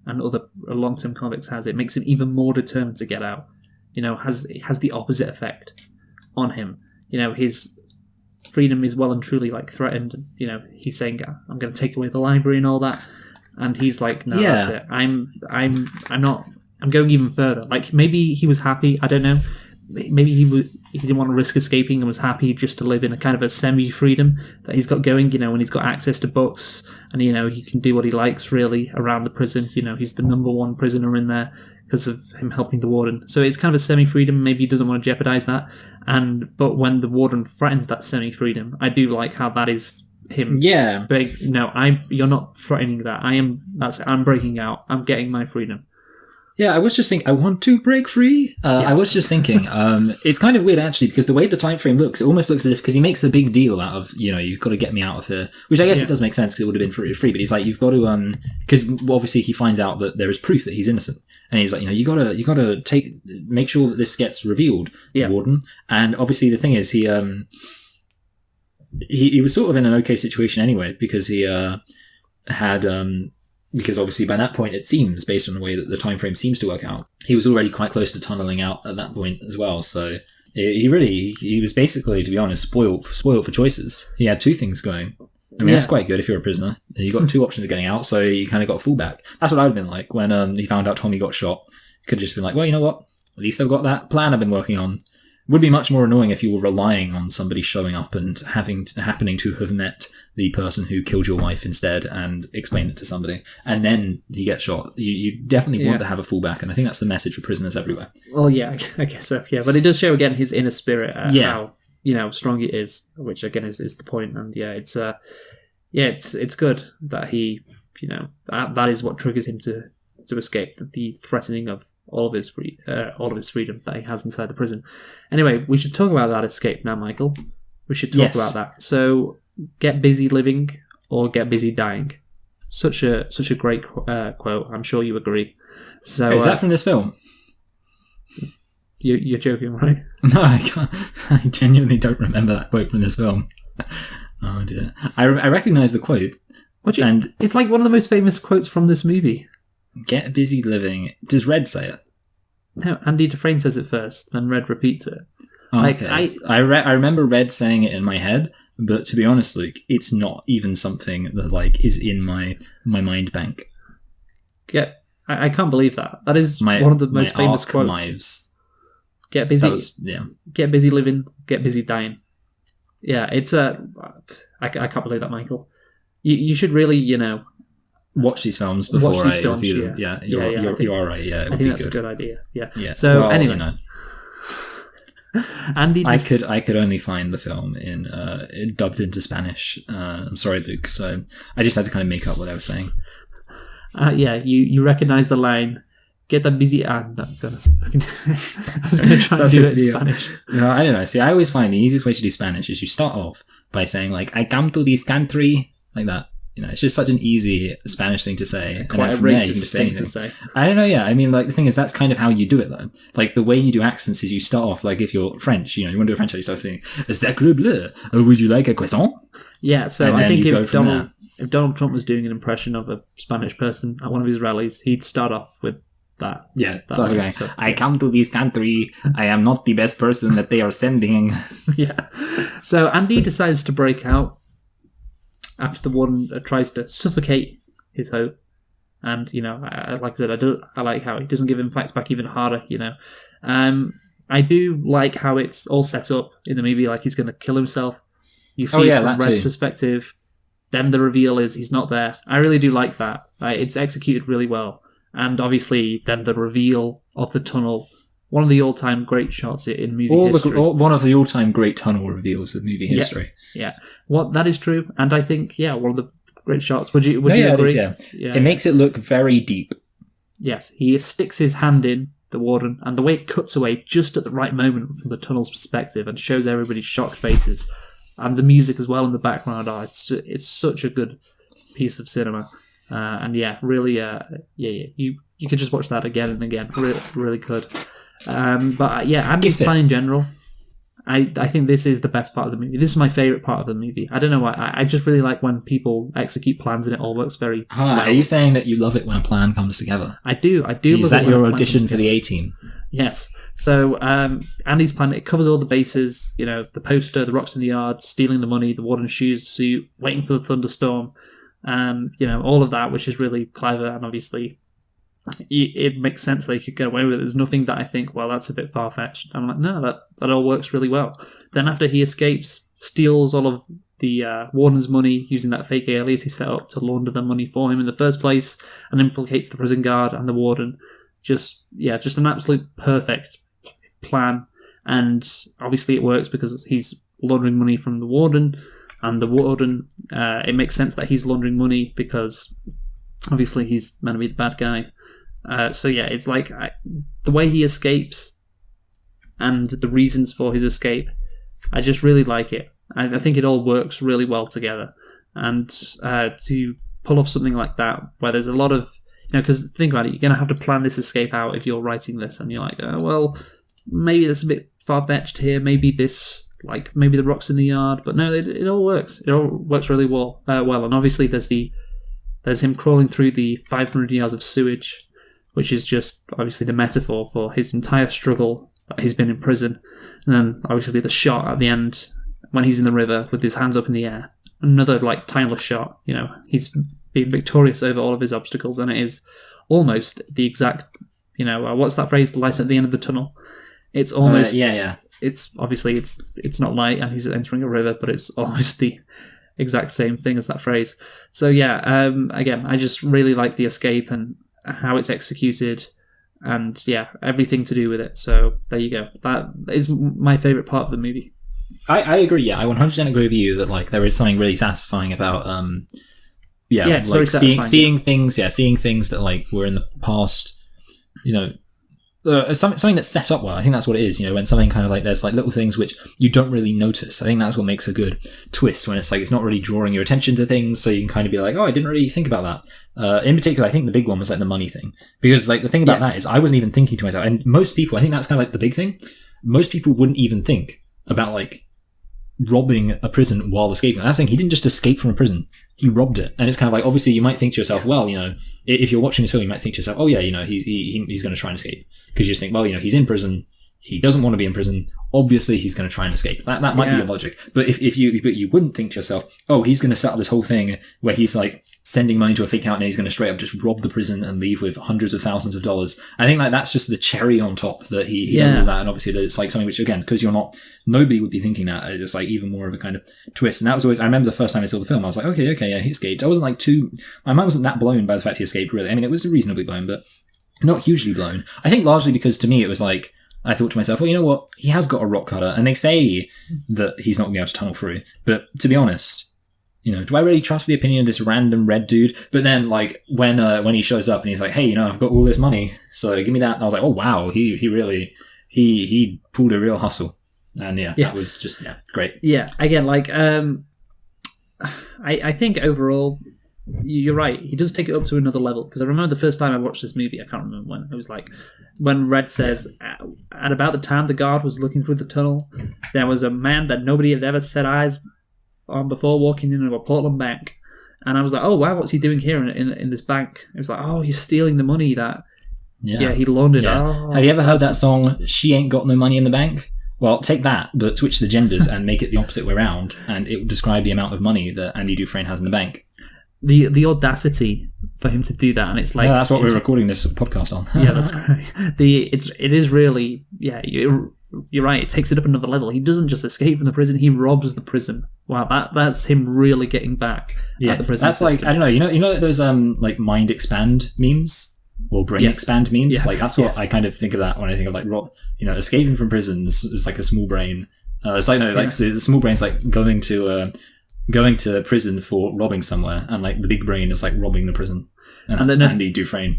and other long-term convicts has, it makes him even more determined to get out. It has the opposite effect on him. His freedom is well and truly threatened. He's saying, "I'm going to take away the library and all that," and he's like, "No, that's it. I'm not. I'm going even further." Maybe he was happy. I don't know. Maybe he didn't want to risk escaping and was happy just to live in a kind of a semi-freedom that he's got going, when he's got access to books and, he can do what he likes really around the prison. He's the number one prisoner in there because of him helping the warden. So it's kind of a semi-freedom. Maybe he doesn't want to jeopardize that. But when the warden threatens that semi-freedom, I do like how that is him. Yeah. No, you're not threatening that. I'm breaking out. I'm getting my freedom. Yeah, I was just thinking, I want to break free. I was just thinking, it's kind of weird actually, because the way the time frame looks, it almost looks as if, because he makes a big deal out of, you've got to get me out of here, which I guess it does make sense because it would have been free, but he's like, you've got to, because obviously he finds out that there is proof that he's innocent. And he's like, you gotta make sure that this gets revealed, warden. And obviously the thing is, he was sort of in an okay situation anyway, because he, because obviously by that point it seems, based on the way that the time frame seems to work out, he was already quite close to tunneling out at that point as well. So he was basically, to be honest, spoiled for choices. He had two things going. I mean, that's quite good if you're a prisoner. You got two options of getting out, so you kind of got a fallback. That's what I would have been like when he found out Tommy got shot. Could have just been like, well, you know what? At least I've got that plan I've been working on. Would be much more annoying if you were relying on somebody showing up and happening to have met the person who killed your wife instead and explained it to somebody, and then he gets shot. You definitely want to have a fallback, and I think that's the message for prisoners everywhere. Well, yeah, I guess so. Yeah, but it does show again his inner spirit, how strong it is, which again is the point. And it's good that he that is what triggers him to escape the threatening of all of his freedom that he has inside the prison. Anyway, we should talk about that escape now, Michael. We should talk about that. So, get busy living or get busy dying. Such a great quote. I'm sure you agree. So, is that from this film? You're joking, right? No, I can't. I genuinely don't remember that quote from this film. Oh dear. I recognise the quote. It's like one of the most famous quotes from this movie. Get busy living. Does Red say it? No, Andy Dufresne says it first, then Red repeats it. Oh, okay. I remember Red saying it in my head, but to be honest, it's not even something that is in my mind bank. I can't believe that. That is one of the most famous quotes. Knives. Get busy. Get busy living. Get busy dying. Yeah, it's I can't believe that, Michael. You should really, watch these films before I review them. Yeah, you're right. Yeah, I think that's a good idea. Yeah. So anyway, Andy, I could only find the film in dubbed into Spanish. I'm sorry, Luke. So I just had to kind of make up what I was saying. You recognise the line. Get that busy. No, I was going to try and do it in Spanish. No, I don't know. See, I always find the easiest way to do Spanish is you start off by saying I come to this country, like that. It's just such an easy Spanish thing to say. Quite and a racist thing to say. I don't know, yeah. I mean, the thing is, that's kind of how you do it, though. The way you do accents is you start off, if you're French, you want to do a French accent, you start saying, Sacre bleu, would you like a croissant? Yeah, so I think if if Donald Trump was doing an impression of a Spanish person at one of his rallies, he'd start off with that. Yeah, that so, line. okay. So, I come to this country. I am not the best person that they are sending. yeah. So Andy decides to break out after the warden tries to suffocate his hope. And, like I said, I like how he doesn't give him fights back even harder, I do like how it's all set up in the movie, like he's going to kill himself. You see from Red's perspective, then the reveal is he's not there. I really do like that. It's executed really well. And obviously, then the reveal of the tunnel, one of the all-time great shots in movie history. One of the all-time great tunnel reveals of movie history. Yeah. That is true. And I think, one of the great shots. Would you agree? It is, yeah. It makes it look very deep. Yes, he sticks his hand in, the warden, and the way it cuts away just at the right moment from the tunnel's perspective and shows everybody's shocked faces. And the music as well in the background. It's such a good piece of cinema. And really, you could just watch that again and again. Really, really good. Andy's plan in general, I think this is the best part of the movie. This is my favourite part of the movie. I don't know why. I just really like when people execute plans and it all works very well. Are you saying that you love it when a plan comes together? I do. Is that your audition for the A-Team? Yes. So Andy's plan, it covers all the bases, the poster, the rocks in the yard, stealing the money, the warden's shoes, suit, waiting for the thunderstorm, all of that, which is really clever, and obviously it makes sense they could get away with it. There's nothing that I think, well, that's a bit far-fetched. I'm like, no, that all works really well. Then after he escapes, steals all of the warden's money using that fake alias he set up to launder the money for him in the first place, and implicates the prison guard and the warden. Just an absolute perfect plan. And obviously it works because he's laundering money from the warden, and the warden, it makes sense that he's laundering money because obviously he's meant to be the bad guy. It's like the way he escapes and the reasons for his escape, I just really like it. I think it all works really well together. And to pull off something like that, where there's a lot of, because think about it, you're going to have to plan this escape out if you're writing this, and you're like, maybe that's a bit far-fetched here, maybe maybe the rocks in the yard, but no, it all works. It all works really well. And obviously there's him crawling through the 500 yards of sewage, which is just obviously the metaphor for his entire struggle that he's been in prison. And then obviously the shot at the end when he's in the river with his hands up in the air. Another timeless shot. He's being victorious over all of his obstacles, and it is almost the exact, what's that phrase? The light at the end of the tunnel. It's almost It's obviously it's not light and he's entering a river, but it's almost the exact same thing as that phrase. So again, I just really like the escape and how it's executed, and everything to do with it. So there you go. That is my favourite part of the movie. I agree. Yeah, I 100% agree with you that there is something really satisfying about it's very satisfying, seeing things that were in the past. Something that's set up well. I think that's what it is. When something kind of there's little things which you don't really notice. I think that's what makes a good twist, when it's it's not really drawing your attention to things, so you can kind of be like, oh, I didn't really think about that. In particular, I think the big one was the money thing, because the thing about that is I wasn't even thinking to myself, and most people, I think that's kind of the big thing. Most people wouldn't even think about robbing a prison while escaping. That's the thing. He didn't just escape from a prison. He robbed it. And it's kind of obviously you might think to yourself, well, if you're watching this film, you might think to yourself, oh yeah, he's going to try and escape. Because you just think, well, he's in prison. He doesn't want to be in prison. Obviously, he's going to try and escape. That might be your logic. But if you wouldn't think to yourself, oh, he's going to set up this whole thing where he's sending money to a fake account and he's going to straight up just rob the prison and leave with hundreds of thousands of dollars. I think that's just the cherry on top, that he does all that. And obviously that it's something which, again, because nobody would be thinking that. It's even more of a kind of twist. And that was always, I remember the first time I saw the film, I was like, okay, yeah, he escaped. I wasn't my mind wasn't that blown by the fact he escaped, really. I mean, it was reasonably blown, but not hugely blown. I think largely because to me it was I thought to myself, well, you know what? He has got a rock cutter, and they say that he's not going to be able to tunnel through. But to be honest, do I really trust the opinion of this random red dude? But then, when he shows up and he's like, hey, I've got all this money, so give me that. And I was like, oh wow, he really he pulled a real hustle, and that was just great. Yeah, again, I think overall, you're right. He does take it up to another level, because I remember the first time I watched this movie, I can't remember when, it was when Red says, at about the time the guard was looking through the tunnel, there was a man that nobody had ever set eyes on before walking into a Portland bank. And I was like, oh wow, what's he doing here in this bank? It was like, oh, he's stealing the money that he laundered. Yeah. Oh, have you ever heard that song, She Ain't Got No Money in the Bank? Well, take that, but switch the genders and make it the opposite way around, and it will describe the amount of money that Andy Dufresne has in the bank. The audacity for him to do that, and it's like that's what we're recording this podcast on. Yeah, that's great. It is really you're right. It takes it up another level. He doesn't just escape from the prison; he robs the prison. Wow, that's him really getting back at the prison. That's system. like, I don't know. You know those like mind expand memes or brain expand memes. Yeah. Like that's what I kind of think of that when I think of like escaping from prisons is like a small brain. It's like so the small brain's like going to prison for robbing somewhere, and like the big brain is like robbing the prison. And that's Andy Dufresne.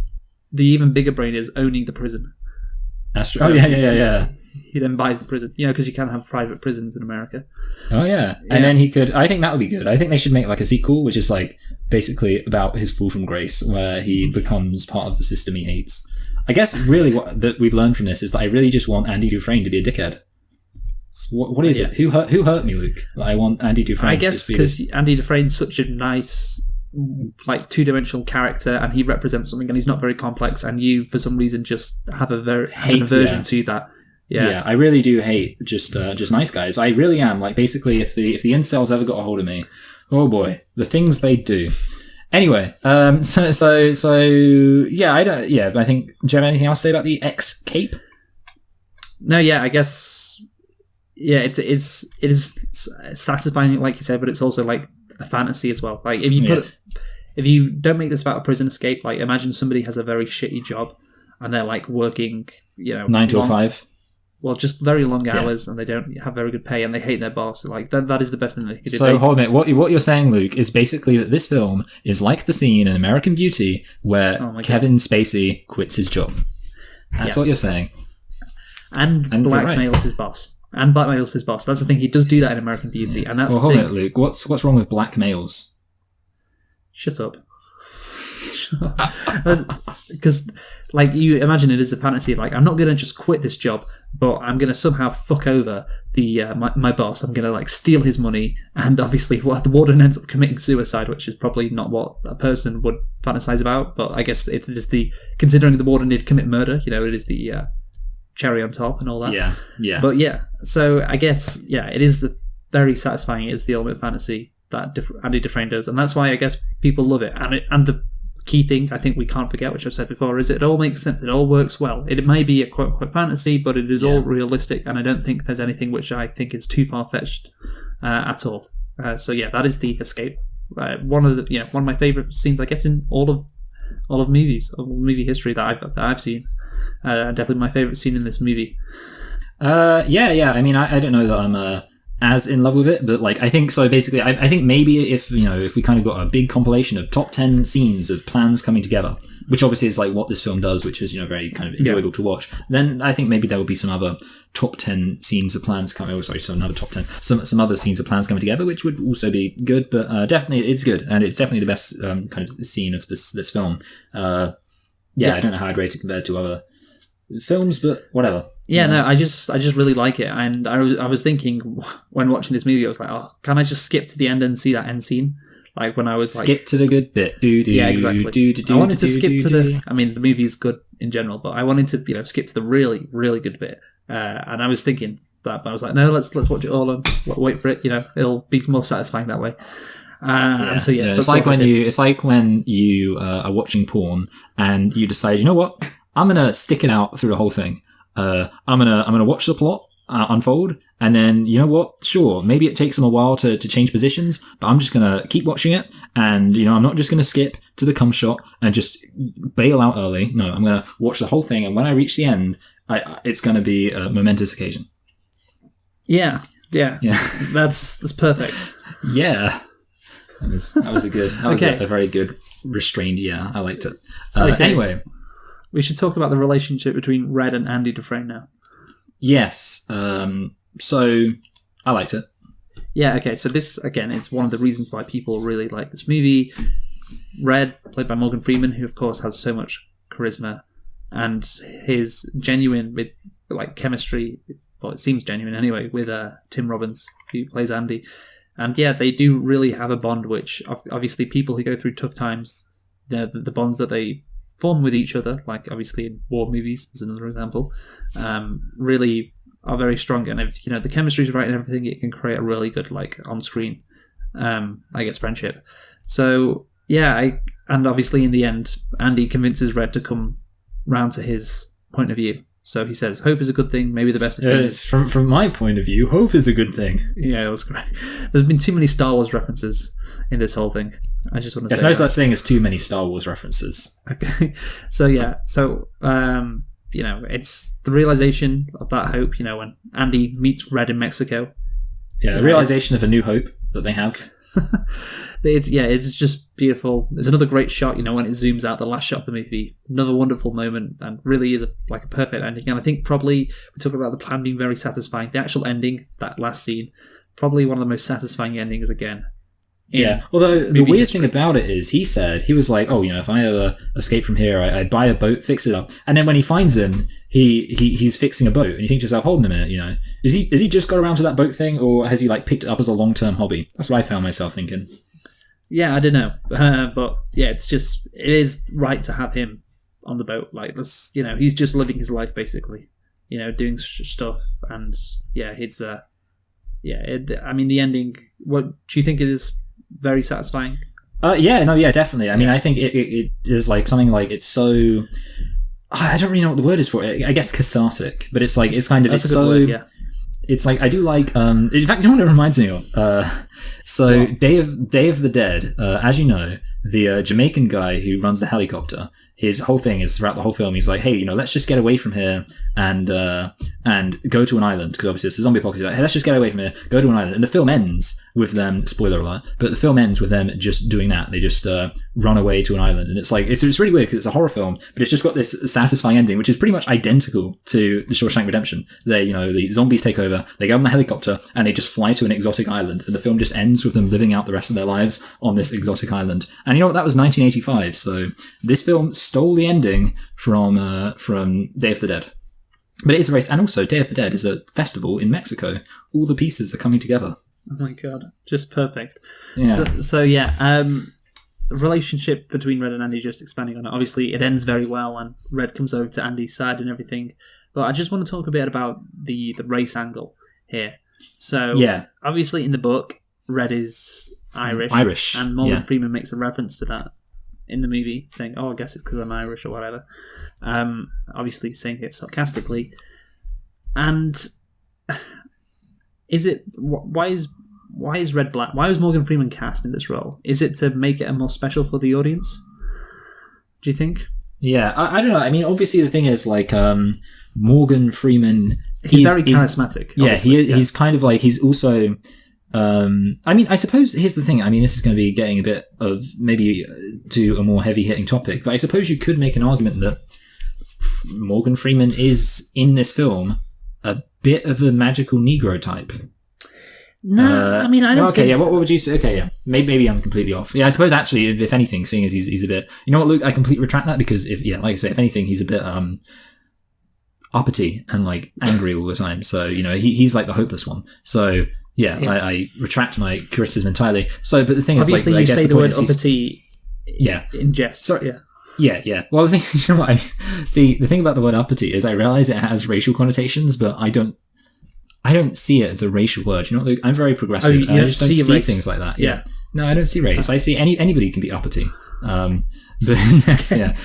The even bigger brain is owning the prison. That's true. Yeah. He then buys the prison, because you can't have private prisons in America. Oh yeah, and then he could. I think that would be good. I think they should make like a sequel, which is like basically about his fall from grace, where he becomes part of the system he hates. I guess really what that we've learned from this is that I really just want Andy Dufresne to be a dickhead. So what is it? Who hurt me, Luke? I want Andy Dufresne. I guess because Andy Dufresne's such a nice, like two-dimensional character, and he represents something, and he's not very complex, and you for some reason just have an aversion to that. Yeah, I really do hate just nice guys. I really am. Like basically, if the incels ever got a hold of me, oh boy, the things they do. Anyway, so yeah, I don't. Yeah, but I think. Do you have anything else to say about the Escape? No, yeah, I guess. Yeah, it is satisfying, like you said, but it's also like a fantasy as well. Like if you don't make this about a prison escape, like imagine somebody has a very shitty job and they're like working, 9 to 5. Well, just very long hours, and they don't have very good pay, and they hate their boss. Like that is the best thing they could do. So hold a minute. What you're saying, Luke, is basically that this film is like the scene in American Beauty where Kevin Spacey quits his job. That's what you're saying. And blackmails his boss. That's the thing. He does do that in American Beauty, and that's hold it, Luke. What's wrong with black males? Shut up. Because, like, you imagine it as a fantasy. Like, I'm not going to just quit this job, but I'm going to somehow fuck over the my boss. I'm going to like steal his money, and obviously, the warden ends up committing suicide, which is probably not what a person would fantasize about. But I guess it's just considering the warden did commit murder. It is the cherry on top and all that. Yeah. But yeah, so I guess it is very satisfying. It's the ultimate fantasy that Andy Dufresne does, and that's why I guess people love it. And the key thing I think we can't forget, which I've said before, is it all makes sense. It all works well. It may be a quote unquote fantasy, but it is all realistic, and I don't think there's anything which I think is too far fetched at all. So yeah, that is the Escape. One of my favorite scenes, I guess, in all of movies, of movie history that I've seen. Definitely my favorite scene in this movie. Yeah. I mean, I don't know that I'm as in love with it, but like I think so. Basically, I think maybe if we kind of got a big compilation of top 10 scenes of plans coming together, which obviously is like what this film does, which is very kind of enjoyable to watch, then I think maybe there will be some other top 10 scenes of plans coming. Oh, sorry, so another top 10, some other scenes of plans coming together, which would also be good. But definitely, it's good, and it's definitely the best kind of scene of this film. Yes. I don't know how I'd rate it compared to other films, but whatever. Yeah, no, I just really like it, and I was thinking when watching this movie, I was like, oh, can I just skip to the end and see that end scene? Like when I was skip to the good bit. Yeah, exactly. I wanted to skip to the. I mean, the movie is good in general, but I wanted to skip to the really really good bit, and I was thinking that, but I was like, no, let's watch it all and wait for it. It'll be more satisfying that way. And so it's like when you are watching porn and you decide, you know what, I'm gonna stick it out through the whole thing. I'm gonna watch the plot unfold, and then you know what? Sure, maybe it takes them a while to change positions, but I'm just gonna keep watching it, and I'm not just gonna skip to the cum shot and just bail out early. No, I'm gonna watch the whole thing, and when I reach the end, it's gonna be a momentous occasion. Yeah. That's perfect. Yeah, that was a very good restrained. Yeah, I liked it. Anyway. We should talk about the relationship between Red and Andy Dufresne now. Yes. So, I liked it. Yeah, okay. So this, again, is one of the reasons why people really like this movie. It's Red, played by Morgan Freeman, who, of course, has so much charisma. And his genuine, chemistry, well, it seems genuine anyway, with Tim Robbins, who plays Andy. And yeah, they do really have a bond, which obviously people who go through tough times, the bonds that they form with each other, like obviously in war movies, is another example, really are very strong. And if the chemistry's right and everything, it can create a really good on-screen, friendship. So yeah, and obviously in the end, Andy convinces Red to come round to his point of view. So he says, hope is a good thing, maybe the best of things. From my point of view, hope is a good thing. Yeah, that's great. There's been too many Star Wars references in this whole thing. I just want to say there's no such thing as too many Star Wars references. Okay. So yeah, it's the realization of that hope, when Andy meets Red in Mexico. Yeah, the realization of a new hope that they have. It's just beautiful. There's another great shot, when it zooms out, the last shot of the movie. Another wonderful moment, and really is a perfect ending. And I think probably we talk about the plan being very satisfying. The actual ending, that last scene, probably one of the most satisfying endings again. Yeah, although the weird thing about it is, he was like, oh, if I ever escape from here, I buy a boat, fix it up, and then when he finds him, he's fixing a boat, and you think to yourself, hold on a minute, is he just got around to that boat thing, or has he picked it up as a long-term hobby? That's what I found myself thinking. Yeah, I don't know, but yeah, it is right to have him on the boat. He's just living his life basically, doing stuff, and yeah, it's the ending. What do you think it is? Very satisfying. Definitely. I mean, I think it is something it's so. I don't really know what the word is for it. I guess cathartic, but it's kind of. That's it's a good so. word, yeah. It's I do like. In fact, you know what it reminds me of? What? Day of the Dead. As you know, the Jamaican guy who runs the helicopter. His whole thing is throughout the whole film. He's like, hey, let's just get away from here and go to an island, because obviously it's a zombie apocalypse. Hey, let's just get away from here, go to an island, and the film ends with them. Spoiler alert! But the film ends with them just doing that. They just run away to an island, and it's it's really weird because it's a horror film, but it's just got this satisfying ending, which is pretty much identical to the Shawshank Redemption. They, the zombies take over, they go on the helicopter, and they just fly to an exotic island, and the film just ends with them living out the rest of their lives on this exotic island. And you know what? That was 1985, so this film stole the ending from Day of the Dead. But it is a race, and also Day of the Dead is a festival in Mexico. All the pieces are coming together. Oh my god, just perfect. Yeah. Relationship between Red and Andy, just expanding on it. Obviously, it ends very well, and Red comes over to Andy's side and everything. But I just want to talk a bit about the race angle here. So, obviously in the book, Red is Irish. And Morgan Freeman makes a reference to that in the movie, saying, oh, I guess it's because I'm Irish or whatever. Obviously saying it sarcastically. And why is Red black? Why was Morgan Freeman cast in this role? Is it to make it more special for the audience? Do you think? Yeah, I don't know. I mean, obviously the thing is, Morgan Freeman... He's very charismatic. He's kind of he's also... I suppose here's the thing. I mean, this is going to be getting a bit of maybe to a more heavy-hitting topic, but I suppose you could make an argument that Morgan Freeman is, in this film, a bit of a magical Negro type. No, I don't think so. What would you say? Okay, yeah. Maybe I'm completely off. Yeah, I suppose actually, if anything, seeing as he's a bit... You know what, Luke? I completely retract that because, like I say, if anything, he's a bit uppity and, angry all the time. So, he's the hopeless one. So... Yeah, yes. I retract my criticism entirely. So, but the thing obviously is, you I guess say the word point is uppity. In jest. Sorry. Yeah. Well, the thing, you know what? See, the thing about the word uppity is, I realize it has racial connotations, but I don't see it as a racial word. I'm very progressive. You don't I just don't see race. Things like that. Yeah. No, I don't see race. I see anybody can be uppity. But yes, yeah.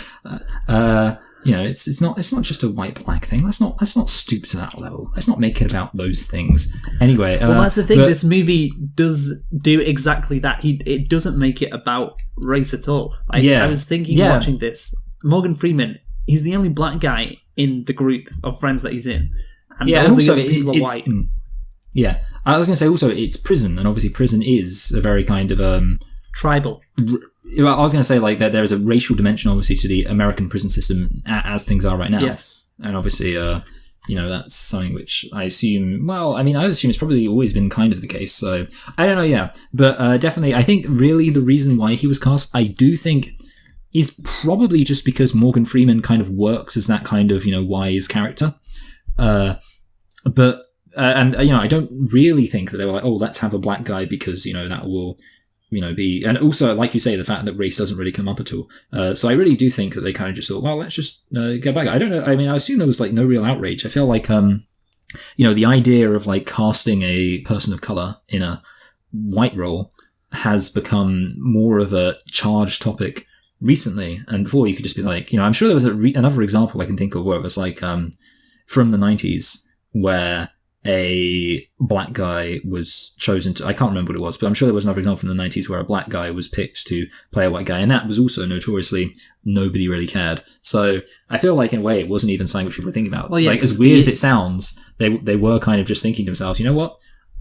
It's not just a white-black thing. Let's not stoop to that level. Let's not make it about those things. Anyway, well, that's the thing. This movie does do exactly that. It doesn't make it about race at all. I was thinking watching this. Morgan Freeman, he's the only black guy in the group of friends that he's in, and all the other people are white. Yeah, I was going to say also it's prison, and obviously prison is a very kind of tribal. I was going to say that there is a racial dimension, obviously, to the American prison system as things are right now. Yes, and obviously, that's something which I assume. Well, I assume it's probably always been kind of the case. So I don't know, yeah, but definitely, I think really the reason why he was cast, I do think, is probably just because Morgan Freeman kind of works as that kind of wise character. But and I don't really think that they were like, oh, let's have a black guy because that will be, and also like you say, the fact that race doesn't really come up at all. So I really do think that they kind of just thought, well, let's just get a black guy. I don't know. I mean, I assume there was like no real outrage. I feel like the idea of like casting a person of color in a white role has become more of a charged topic recently. And before, you could just be like, I'm sure there was another example I can think of where it was like from the 90s where a black guy was chosen to, I can't remember what it was, but I'm sure there was another example from the 90s where a black guy was picked to play a white guy, and that was also notoriously nobody really cared. So I feel like in a way it wasn't even something which people were thinking about. Well, yeah, like, as weird as it sounds, they were kind of just thinking to themselves, you know what?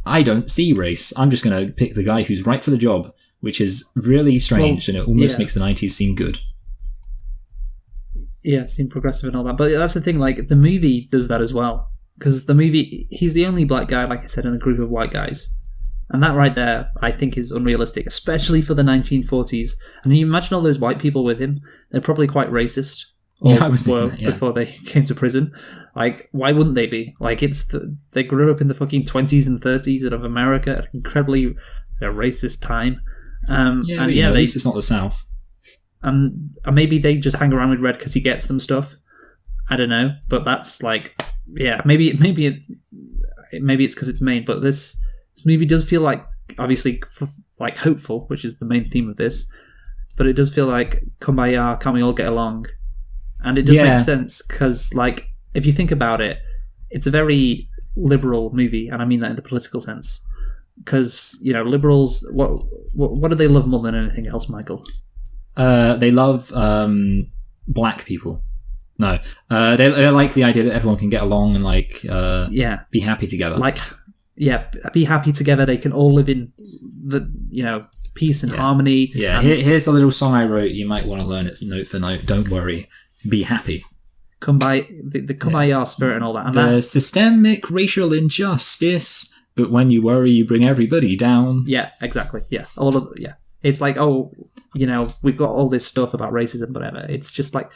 I don't see race. I'm just going to pick the guy who's right for the job, which is really strange, and it almost makes the 90s seem good. Yeah, it seemed progressive and all that. But that's the thing, like, the movie does that as well. Because the movie, he's the only black guy, like I said, in a group of white guys. And that right there, I think, is unrealistic, especially for the 1940s. And you imagine all those white people with him, they're probably quite racist. I was thinking that, before they came to prison. Like, why wouldn't they be? Like, they grew up in the fucking 20s and 30s of America at an incredibly racist time. It's not the South. And maybe they just hang around with Red because he gets them stuff. I don't know, but that's like, maybe it's because it's Maine, but this movie does feel like, obviously, like hopeful, which is the main theme of this, but it does feel like kumbaya, can't we all get along? And it does make sense because, like, if you think about it, it's a very liberal movie, and I mean that in the political sense. Because liberals, what do they love more than anything else, Michael? They love black people. No, they like the idea that everyone can get along and be happy together. Be happy together. They can all live in the peace and harmony. Yeah, here's a little song I wrote. You might want to learn it note for note. Don't worry, be happy. The kumbaya spirit and all that. And systemic racial injustice, but when you worry, you bring everybody down. Yeah, exactly. Yeah, It's like, we've got all this stuff about racism, whatever. It's just like,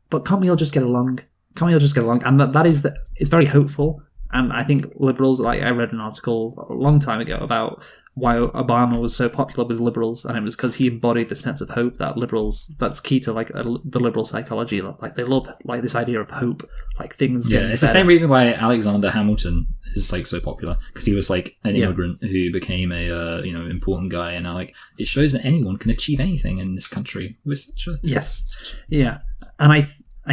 but can't we all just get along? And it's very hopeful. And I think liberals, like, I read an article a long time ago about why Obama was so popular with liberals, and it was because he embodied the sense of hope that liberals, that's key to like the liberal psychology. Like, they love like this idea of hope, like things. Yeah, it's better. The same reason why Alexander Hamilton is like so popular, because he was like an immigrant who became a important guy, and now like it shows that anyone can achieve anything in this country. And I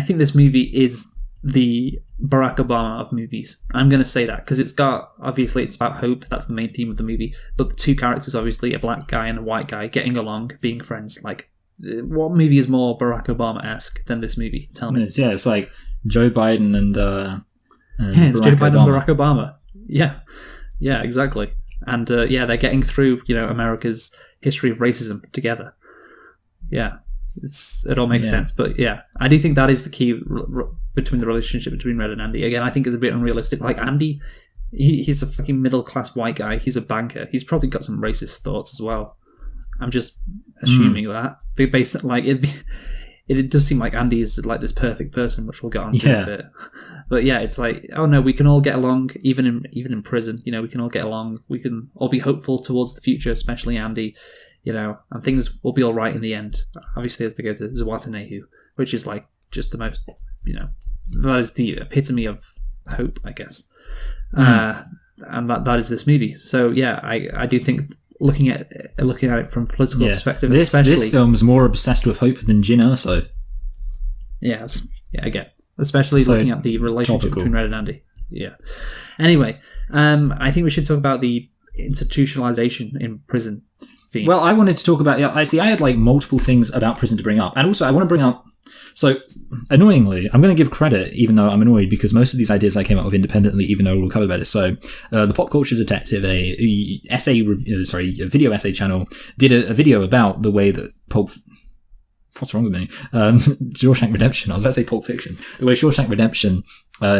think this movie is the Barack Obama of movies. I'm going to say that because it's about hope. That's the main theme of the movie. But the two characters, obviously, a black guy and a white guy, getting along, being friends. Like, what movie is more Barack Obama-esque than this movie? Tell me. It's like Joe Biden and it's Joe Biden and Barack Obama. Yeah, exactly. And they're getting through America's history of racism together. Yeah. It all makes sense, but I do think that is the key between the relationship between Red and Andy. Again, I think it's a bit unrealistic. Like, Andy, he's a fucking middle-class white guy. He's a banker. He's probably got some racist thoughts as well. I'm just assuming that. But based, like, it does seem like Andy is like this perfect person, which we'll get on to in a bit. But it's like, oh no, we can all get along, even in prison. We can all get along. We can all be hopeful towards the future, especially Andy. And things will be all right in the end. Obviously, as they go to Zwatanehu, which is like just the most, that is the epitome of hope, I guess. And that is this movie. So I do think looking at it from a political perspective, this film's more obsessed with hope than Jin Erso. Again, especially looking at the relationship between Red and Andy. Yeah. Anyway, I think we should talk about the institutionalization in prison theme. Well, I wanted to talk about, I had like multiple things about prison to bring up. And also I want to bring up, so annoyingly, I'm going to give credit, even though I'm annoyed, because most of these ideas I came up with independently, even though we'll cover better. So the Pop Culture Detective, a video essay channel, did a video about the way that what's wrong with me? Shawshank Redemption. I was about to say Pulp Fiction. The way Shawshank Redemption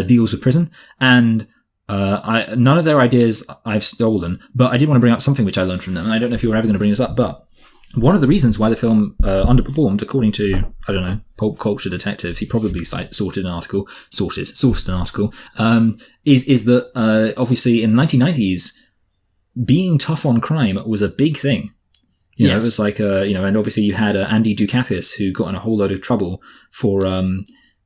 deals with prison. And none of their ideas I've stolen, but I did want to bring up something which I learned from them, and I don't know if you were ever going to bring this up, but one of the reasons why the film underperformed, according to, I don't know, Pulp Culture Detective, he probably sourced an article, is that obviously in the 1990s, being tough on crime was a big thing. You know, it was like, and obviously you had Andy Dukakis, who got in a whole load of trouble for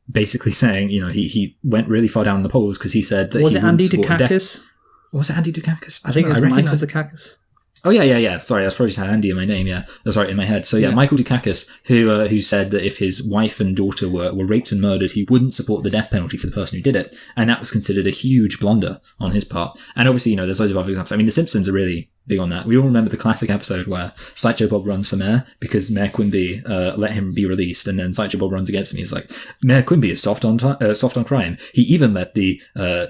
basically saying, he went really far down the polls because he said that was he it Andy Dukakis? Was it Andy Dukakis? I think it was Michael Dukakis. Oh yeah. Sorry, I probably just had Andy in my name. Yeah, sorry, in my head. So yeah, Michael Dukakis, who said that if his wife and daughter were raped and murdered, he wouldn't support the death penalty for the person who did it, and that was considered a huge blunder on his part. And obviously, there's loads of other examples. I mean, The Simpsons are really big on that. We all remember the classic episode where Sideshow Bob runs for mayor because Mayor Quimby let him be released, and then Sideshow Bob runs against him. He's like, Mayor Quimby is soft on crime. He even let the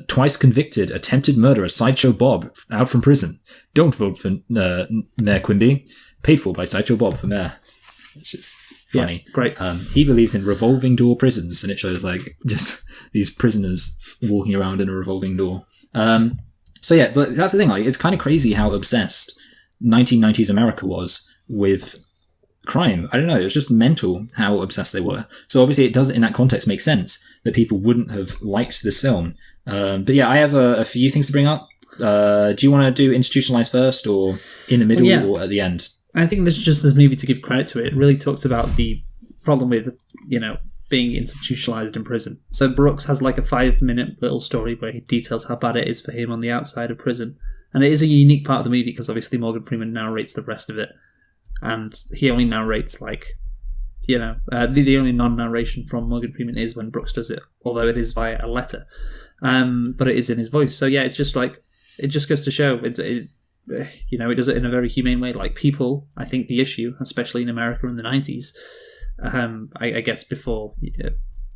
twice convicted attempted murderer Sideshow Bob out from prison. Don't vote for Mayor Quimby. Paid for by Sideshow Bob for mayor. Which is funny. Yeah, great. He believes in revolving door prisons, and it shows like just these prisoners walking around in a revolving door. So yeah, that's the thing. Like, it's kind of crazy how obsessed 1990s America was with crime. I don't know. It was just mental how obsessed they were. So obviously, it does in that context make sense that people wouldn't have liked this film. But yeah, I have a few things to bring up. Do you want to do institutionalized first, or in the middle, or at the end? I think this movie, to give credit to it, really talks about the problem with being institutionalized in prison. So Brooks has like a 5-minute little story where he details how bad it is for him on the outside of prison, and it is a unique part of the movie because obviously Morgan Freeman narrates the rest of it, and he only narrates the only non-narration from Morgan Freeman is when Brooks does it, although it is via a letter, but it is in his voice. So yeah, it's just like. It just goes to show, it does it in a very humane way. Like people, I think the issue, especially in America in the 90s, I guess before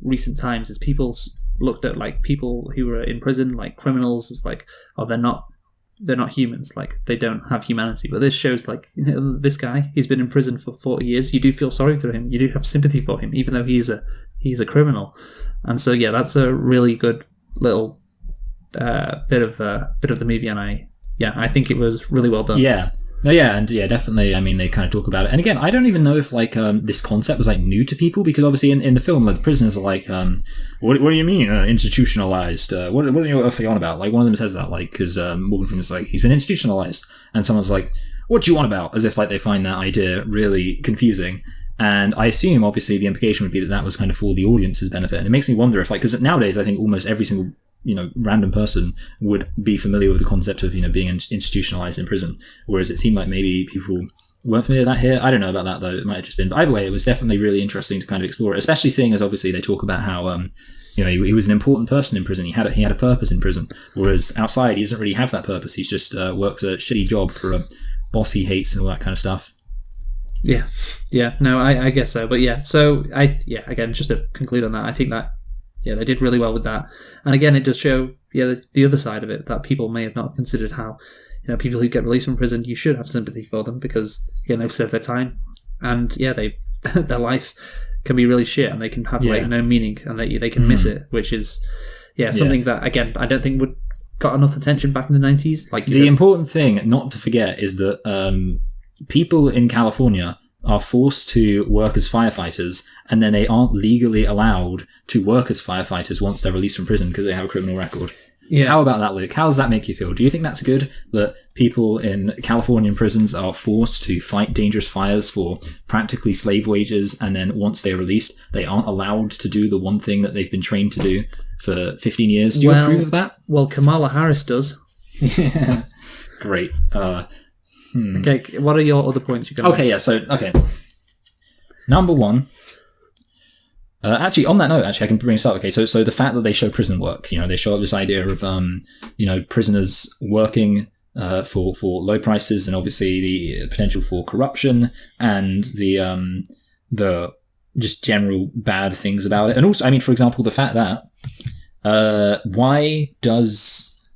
recent times, is people looked at like people who were in prison, like criminals, as like, oh, they're not humans, like they don't have humanity. But this shows like, this guy, he's been in prison for 40 years. You do feel sorry for him. You do have sympathy for him, even though he's a criminal. And so yeah, that's a really good little bit of the movie, and I think it was really well done. Definitely. I mean, they kind of talk about it, and again, I don't even know if like this concept was like new to people, because obviously in the film, like the prisoners are like, what do you mean institutionalized? What are you on about? Like one of them says that like because Morgan Freeman's like, he's been institutionalized, and someone's like, what do you want about? As if like they find that idea really confusing. And I assume obviously the implication would be that was kind of for the audience's benefit, and it makes me wonder if like, because nowadays I think almost every single random person would be familiar with the concept of, being institutionalized in prison. Whereas it seemed like maybe people weren't familiar with that here. I don't know about that though. It might have just been. But either way, it was definitely really interesting to kind of explore it, especially seeing as obviously they talk about how, he was an important person in prison. He had a purpose in prison. Whereas outside, he doesn't really have that purpose. He's just works a shitty job for a boss he hates and all that kind of stuff. Yeah. No, I guess so. But yeah, so again, just to conclude on that, I think that they did really well with that. And again, it does show the other side of it, that people may have not considered how people who get released from prison, you should have sympathy for them because they've served their time, and they their life can be really shit, and they can have like no meaning, and they can miss it, which is something that again I don't think would got enough attention back in the 90s. Like the important thing not to forget is that people in California are forced to work as firefighters, and then they aren't legally allowed to work as firefighters once they're released from prison because they have a criminal record. Yeah. How about that, Luke? How does that make you feel? Do you think that's good, that people in Californian prisons are forced to fight dangerous fires for practically slave wages, and then once they're released, they aren't allowed to do the one thing that they've been trained to do for 15 years? Do you approve of that? Well, Kamala Harris does. Yeah. Great. Okay, what are your other points you got? Okay. Number one. Actually, on that note, I can bring this up. Okay, so the fact that they show prison work, they show up this idea of, prisoners working for low prices, and obviously the potential for corruption and the just general bad things about it. And also, I mean, for example, the fact that why does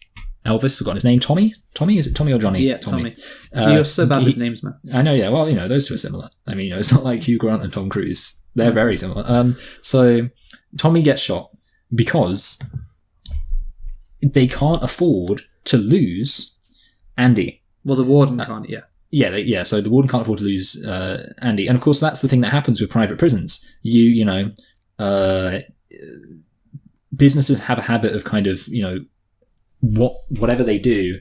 Elvis, forgotten his name, Tommy? Is it Tommy or Johnny? Yeah, Tommy. You're so bad with names, man. I know, yeah. Well, those two are similar. I mean, it's not like Hugh Grant and Tom Cruise. They're very similar. So Tommy gets shot because they can't afford to lose Andy. Well, the warden can't, yeah. yeah. So the warden can't afford to lose Andy, and of course that's the thing that happens with private prisons. Businesses have a habit of kind of whatever they do,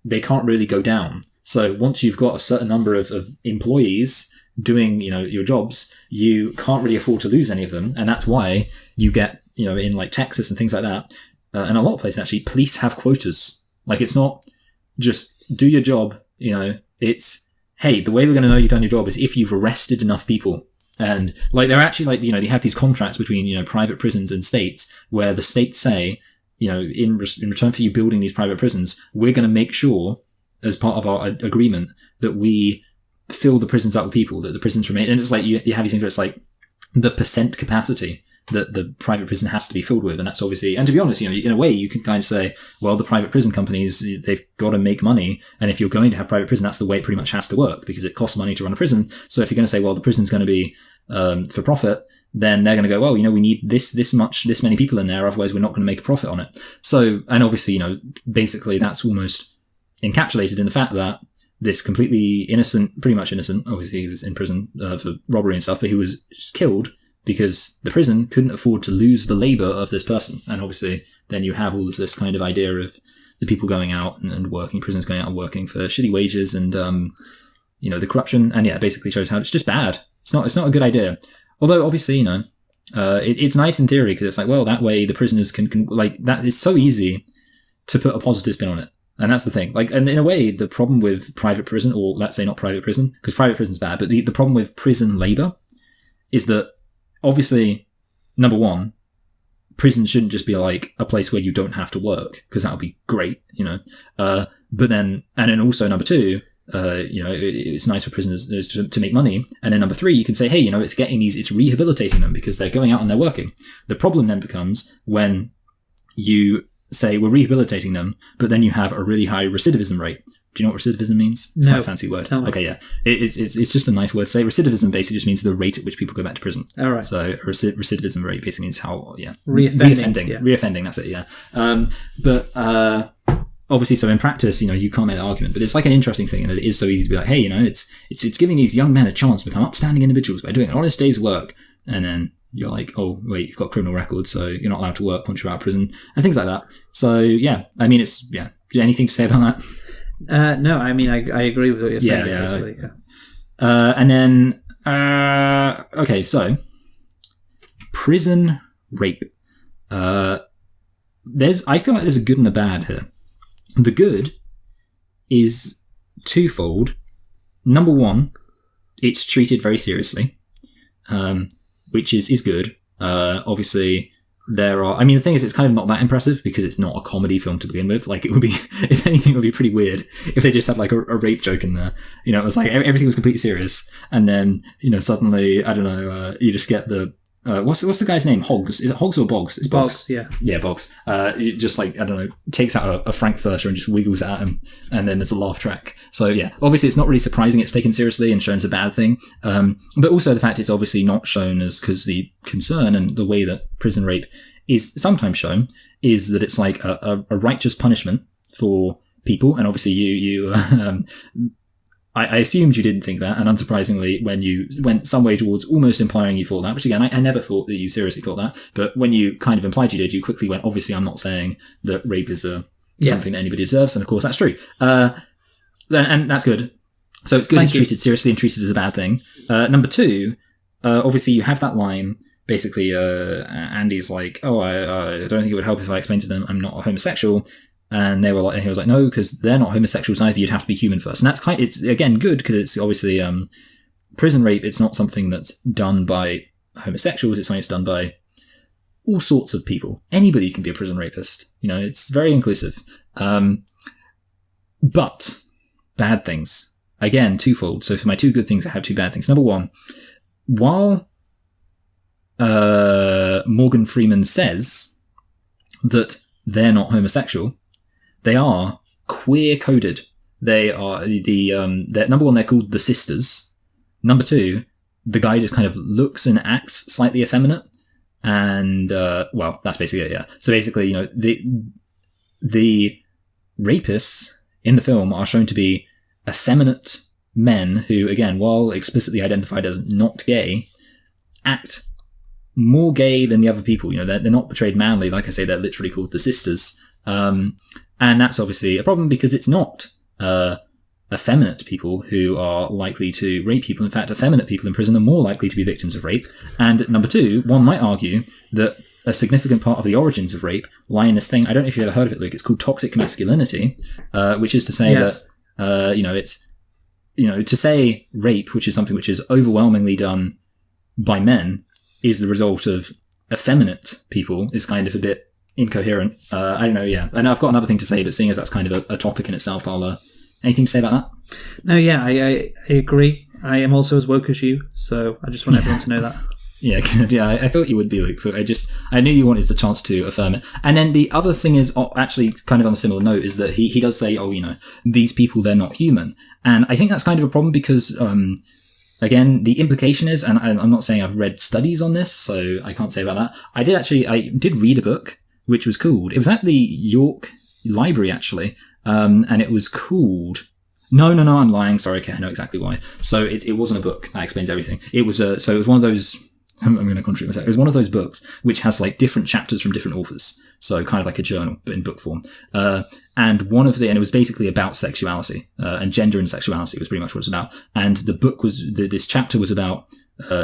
they can't really go down. So once you've got a certain number of employees doing your jobs, you can't really afford to lose any of them, and that's why you get in like Texas and things like that, and a lot of places actually, police have quotas. Like it's not just do your job. It's hey, the way we're going to know you've done your job is if you've arrested enough people. And like they're actually like they have these contracts between private prisons and states where the states say in return for you building these private prisons, we're going to make sure as part of our agreement that we fill the prisons up with people, that the prisons remain. And it's like you have these things where it's like the percent capacity that the private prison has to be filled with. And that's obviously, and to be honest, in a way you can kind of say, well, the private prison companies, they've got to make money. And if you're going to have private prison, that's the way it pretty much has to work because it costs money to run a prison. So if you're going to say, well, the prison's going to be for profit, then they're going to go, well, we need this many people in there, otherwise we're not going to make a profit on it. So, and obviously, basically that's almost encapsulated in the fact that this completely pretty much innocent, obviously he was in prison for robbery and stuff, but he was killed because the prison couldn't afford to lose the labor of this person. And obviously then you have all of this kind of idea of the people going out and working, prisoners going out and working for shitty wages and, the corruption. And yeah, it basically shows how it's just bad. It's not a good idea. Although obviously, it's nice in theory because it's like, well, that way the prisoners can like that. It's so easy to put a positive spin on it. And that's the thing. Like, and in a way, the problem with private prison, or let's say not private prison, because private prison's bad, but the problem with prison labor is that obviously, number one, prison shouldn't just be like a place where you don't have to work, because that would be great, but then also number two, it's nice for prisoners to make money. And then number three, you can say, hey, it's rehabilitating them because they're going out and they're working. The problem then becomes when you say we're rehabilitating them, but then you have a really high recidivism rate. Do you know what recidivism means? It's quite a fancy word. Okay, yeah. It's just a nice word to say. Recidivism basically just means the rate at which people go back to prison. All right. So recidivism rate basically means how, Reoffending. Reoffending, that's it, yeah. But obviously, so in practice, you can't make that argument, but it's like an interesting thing, and it is so easy to be like, hey, it's giving these young men a chance to become upstanding individuals by doing an honest day's work, and then you're like, oh wait, you've got a criminal record, so you're not allowed to work once you're out of prison, and things like that. So yeah, I mean, Do you have anything to say about that? No, I mean, I agree with what you're saying. And then okay, so prison rape. I feel like there's a good and a bad here. The good is twofold. Number one, it's treated very seriously, which is good. Obviously, the thing is, it's kind of not that impressive because it's not a comedy film to begin with. Like, it would be, if anything, it would be pretty weird if they just had like a rape joke in there. It was like everything was completely serious, and then suddenly, I don't know, you just get the what's the guy's name? Hoggs? Is it Hoggs or Boggs? It's Boggs. Yeah. Yeah, Boggs. Just like, I don't know, takes out a frankfurter and just wiggles at him, and then there's a laugh track. So yeah, obviously it's not really surprising it's taken seriously and shown as a bad thing. But also the fact it's obviously not shown as, because the concern and the way that prison rape is sometimes shown is that it's like a righteous punishment for people. And obviously you I assumed you didn't think that, and unsurprisingly, when you went some way towards almost implying you thought that, which again, I never thought that you seriously thought that, but when you kind of implied you did, you quickly went, obviously I'm not saying that rape is something that anybody deserves, and of course that's true. And that's good. So it's good it's treated seriously and treated as a bad thing. Number two, obviously you have that line, basically, Andy's like, oh, I don't think it would help if I explained to them I'm not a homosexual. And they were like, and he was like, no, because they're not homosexuals either. You'd have to be human first. And that's it's again good because it's obviously prison rape. It's not something that's done by homosexuals. It's something that's done by all sorts of people. Anybody can be a prison rapist. It's very inclusive. But bad things, again, twofold. So for my two good things, I have two bad things. Number one, while Morgan Freeman says that they're not homosexual, they are queer coded. They are they're, number one, they're called the Sisters. Number two, the guy just kind of looks and acts slightly effeminate. And, well, that's basically it, yeah. So basically, the rapists in the film are shown to be effeminate men who, again, while explicitly identified as not gay, act more gay than the other people. They're not portrayed manly. Like I say, they're literally called the sisters. And that's obviously a problem because it's not effeminate people who are likely to rape people. In fact, effeminate people in prison are more likely to be victims of rape. And number two, one might argue that a significant part of the origins of rape lie in this thing. I don't know if you've ever heard of it, Luke. It's called toxic masculinity, which is to say that, it's, to say rape, which is something which is overwhelmingly done by men, is the result of effeminate people, is kind of a bit incoherent. I don't know, yeah. And I've got another thing to say, but seeing as that's kind of a topic in itself, anything to say about that? No, yeah, I agree. I am also as woke as you, so I just want everyone to know that. Yeah, good. Yeah, I thought you would be, Luke, but I knew you wanted a chance to affirm it. And then the other thing is, actually kind of on a similar note, is that he does say, these people, they're not human. And I think that's kind of a problem because, again, the implication is, and I'm not saying I've read studies on this, so I can't say about that. I did read a book, which was called, it was at the York Library, actually, and it was called, no, I'm lying, sorry, okay, I know exactly why. So it wasn't a book, that explains everything. It was so it was one of those, I'm going to contradict myself, it was one of those books which has like different chapters from different authors, so kind of like a journal, but in book form. And it was basically about sexuality, and gender and sexuality was pretty much what it was about. And the book this chapter was about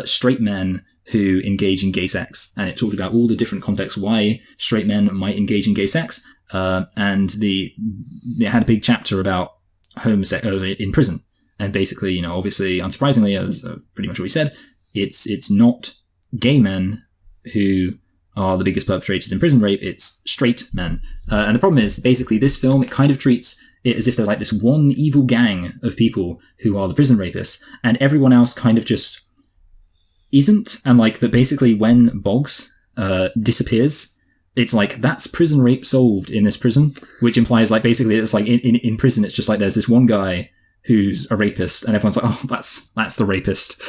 straight men who engage in gay sex, and it talked about all the different contexts why straight men might engage in gay sex, and it had a big chapter about homosexuality in prison. And basically, obviously, unsurprisingly, as pretty much what we said, it's not gay men who are the biggest perpetrators in prison rape, it's straight men. And the problem is, basically, this film, it kind of treats it as if there's like this one evil gang of people who are the prison rapists, and everyone else kind of just isn't. And like that basically when Boggs disappears, it's like that's prison rape solved in this prison, which implies like basically it's like in prison it's just like there's this one guy who's a rapist, and everyone's like, oh, that's the rapist.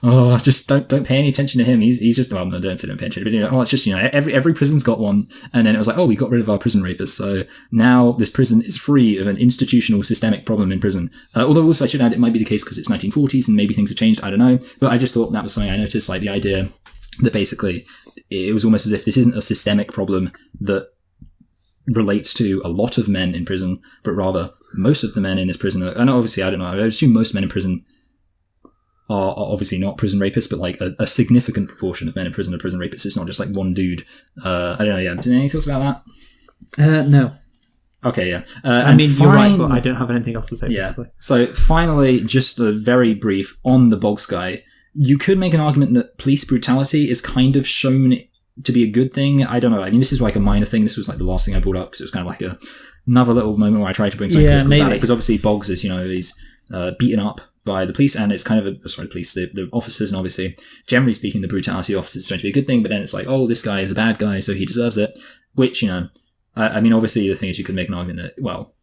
Oh, just don't pay any attention to him. He's just, well, no, don't say don't pay attention, but it's just, every prison's got one. And then it was like, oh, we got rid of our prison rapists, so now this prison is free of an institutional systemic problem in prison. Although also I should add, it might be the case because it's 1940s and maybe things have changed, I don't know. But I just thought that was something I noticed, like the idea that basically it was almost as if this isn't a systemic problem that relates to a lot of men in prison, but rather most of the men in this prison are, and obviously, I don't know, I assume most men in prison are obviously not prison rapists, but like a significant proportion of men in prison are prison rapists. It's not just like one dude. I don't know, yeah. Any thoughts about that? No. Okay, yeah. You're right, but I don't have anything else to say. Yeah. Basically. So finally, just a very brief on the Boggs guy. You could make an argument that police brutality is kind of shown to be a good thing. I don't know. I mean, this is like a minor thing. This was like the last thing I brought up because it was kind of like another little moment where I tried to bring something critical about it. Because obviously Boggs is, he's beaten up by the police, and it's kind of the officers, and obviously, generally speaking, the brutality of officers is trying to be a good thing, but then it's like, oh, this guy is a bad guy, so he deserves it. Which, I mean, obviously, the thing is, you could make an argument that, well,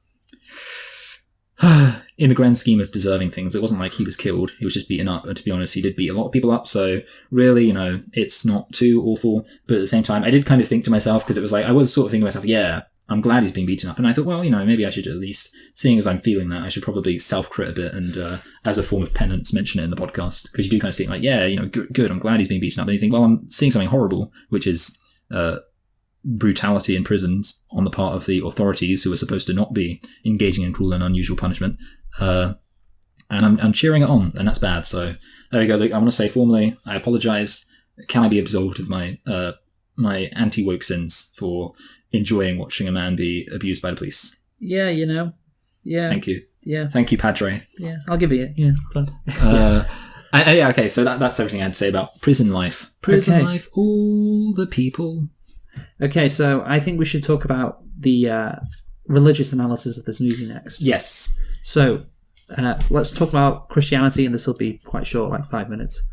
in the grand scheme of deserving things, it wasn't like he was killed, he was just beaten up, and to be honest, he did beat a lot of people up, so really, it's not too awful, but at the same time, I did kind of think to myself, because it was like, I was sort of thinking to myself, yeah, I'm glad he's being beaten up, and I thought, well, maybe I should at least, seeing as I'm feeling that, I should probably self-crit a bit, and as a form of penance, mention it in the podcast, because you do kind of see, like, yeah, good, I'm glad he's being beaten up, and you think, well, I'm seeing something horrible, which is brutality in prisons on the part of the authorities who are supposed to not be engaging in cruel and unusual punishment, and I'm cheering it on, and that's bad. So there we go, Luke. I want to say formally, I apologise. Can I be absolved of my my anti-woke sins for enjoying watching a man be abused by the police? Yeah, yeah. Thank you. Yeah. Thank you, Padre. Yeah, I'll give you it. Yeah, fine. Yeah, okay, so that's everything I had to say about prison life. Prison life, all the people. Okay, so I think we should talk about the religious analysis of this movie next. Yes. So, let's talk about Christianity, and this will be quite short, like 5 minutes.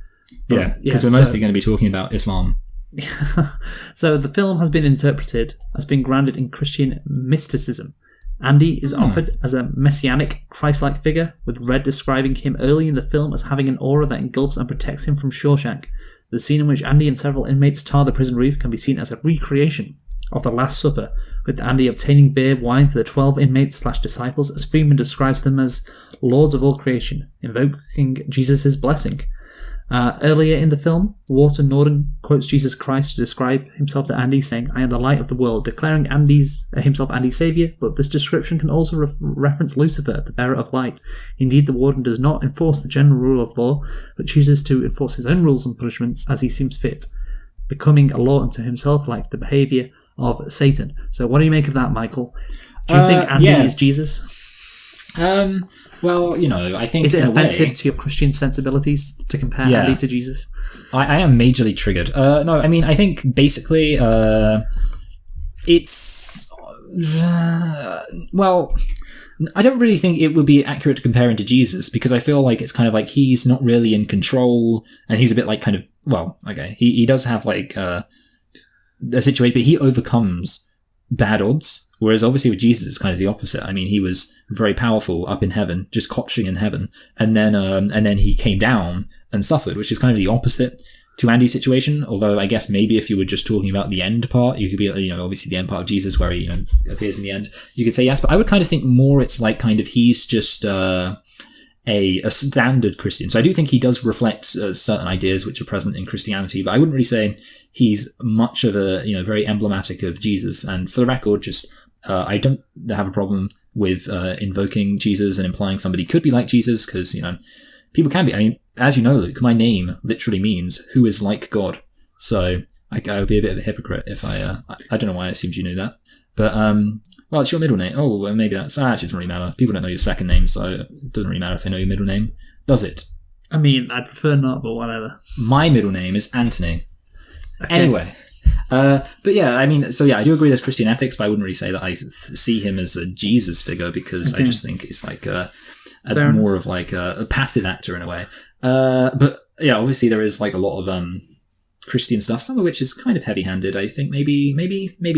Yeah, because we're mostly going to be talking about Islam. So, the film has been interpreted as being grounded in Christian mysticism. Andy is offered as a messianic, Christ-like figure, with Red describing him early in the film as having an aura that engulfs and protects him from Shawshank. The scene in which Andy and several inmates tar the prison roof can be seen as a recreation of the Last Supper, with Andy obtaining beer, wine for the 12 inmates/disciples, as Freeman describes them as lords of all creation, invoking Jesus' blessing. Earlier in the film, Walter Norden quotes Jesus Christ to describe himself to Andy, saying, "I am the light of the world," declaring himself Andy's saviour, but this description can also reference Lucifer, the bearer of light. Indeed, the warden does not enforce the general rule of law, but chooses to enforce his own rules and punishments as he seems fit, becoming a law unto himself like the behaviour of Satan. So what do you make of that, Michael? Do you think Andy is Jesus? Well, I think... Is it offensive to your Christian sensibilities to compare Andy to Jesus? I am majorly triggered. No, I mean, I think basically it's... well, I don't really think it would be accurate to compare him to Jesus, because I feel like it's kind of like he's not really in control, and he's a bit like kind of... Well, okay, he does have like a situation, but he overcomes bad odds. Whereas obviously with Jesus, it's kind of the opposite. I mean, he was very powerful up in heaven, just kotching in heaven. And then he came down and suffered, which is kind of the opposite to Andy's situation. Although I guess maybe if you were just talking about the end part, you could be, obviously the end part of Jesus where he, appears in the end, you could say yes. But I would kind of think more it's like kind of he's just, a standard Christian. So I do think he does reflect certain ideas which are present in Christianity, but I wouldn't really say he's much of a, very emblematic of Jesus. And for the record, just, I don't have a problem with invoking Jesus and implying somebody could be like Jesus, because, people can be. I mean, as you know, Luke, my name literally means who is like God. So I would be a bit of a hypocrite if I don't know why I assumed you knew that. But, well, it's your middle name. Oh, well, maybe that's... Actually, it doesn't really matter. People don't know your second name, so it doesn't really matter if they know your middle name. Does it? I mean, I'd prefer not, but whatever. My middle name is Anthony. Okay. Anyway. But yeah, I mean, so yeah, I do agree there's Christian ethics, but I wouldn't really say that I see him as a Jesus figure, because I just think it's like more of like a passive actor in a way. But yeah, obviously there is like a lot of Christian stuff, some of which is kind of heavy-handed. I think maybe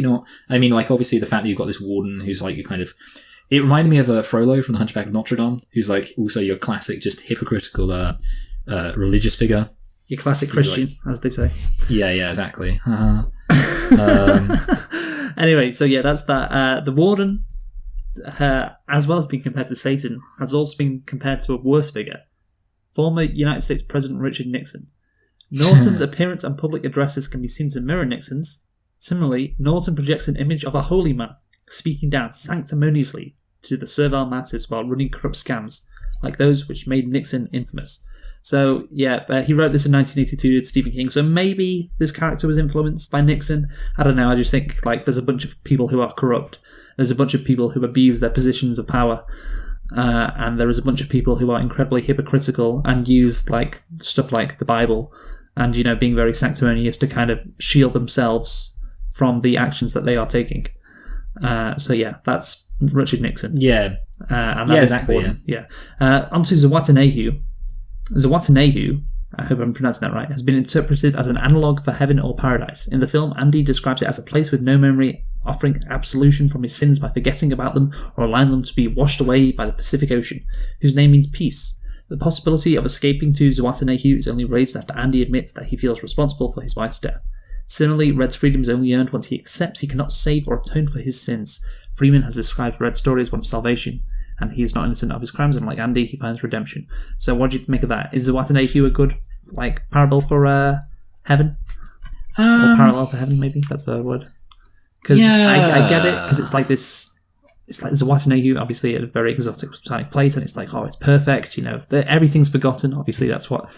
not. I mean, like obviously the fact that you've got this warden who's like you kind of... It reminded me of Frollo from The Hunchback of Notre Dame, who's like also your classic, just hypocritical religious figure. Your classic Christian, like, as they say. Yeah, exactly. Anyway, so yeah, that's that. The warden, as well as being compared to Satan, has also been compared to a worse figure, former United States President Richard Nixon. Norton's appearance and public addresses can be seen to mirror Nixon's. Similarly, Norton projects an image of a holy man, speaking down sanctimoniously to the servile masses while running corrupt scams, like those which made Nixon infamous. So, yeah, he wrote this in 1982 with Stephen King, so maybe this character was influenced by Nixon. I don't know, I just think like there's a bunch of people who are corrupt. There's a bunch of people who abuse their positions of power. And there is a bunch of people who are incredibly hypocritical and use like stuff like the Bible and, being very sanctimonious to kind of shield themselves from the actions that they are taking. So, yeah, that's Richard Nixon. Yeah. And that is exactly. Yeah. Onto Zihuatanejo. Zihuatanejo, I hope I'm pronouncing that right, has been interpreted as an analogue for heaven or paradise. In the film, Andy describes it as a place with no memory, offering absolution from his sins by forgetting about them or allowing them to be washed away by the Pacific Ocean, whose name means peace. The possibility of escaping to Zihuatanejo is only raised after Andy admits that he feels responsible for his wife's death. Similarly, Red's freedom is only earned once he accepts he cannot save or atone for his sins. Freeman has described Red's story as one of salvation, and he is not innocent of his crimes, and like Andy, he finds redemption. So what do you make of that? Is Zihuatanejo a good parable for heaven? Or parallel to heaven, maybe? That's a word. Because I get it, because it's like this... It's like Zihuatanejo, obviously, at a very exotic, exotic place, and it's like, oh, it's perfect, everything's forgotten. Obviously, that's what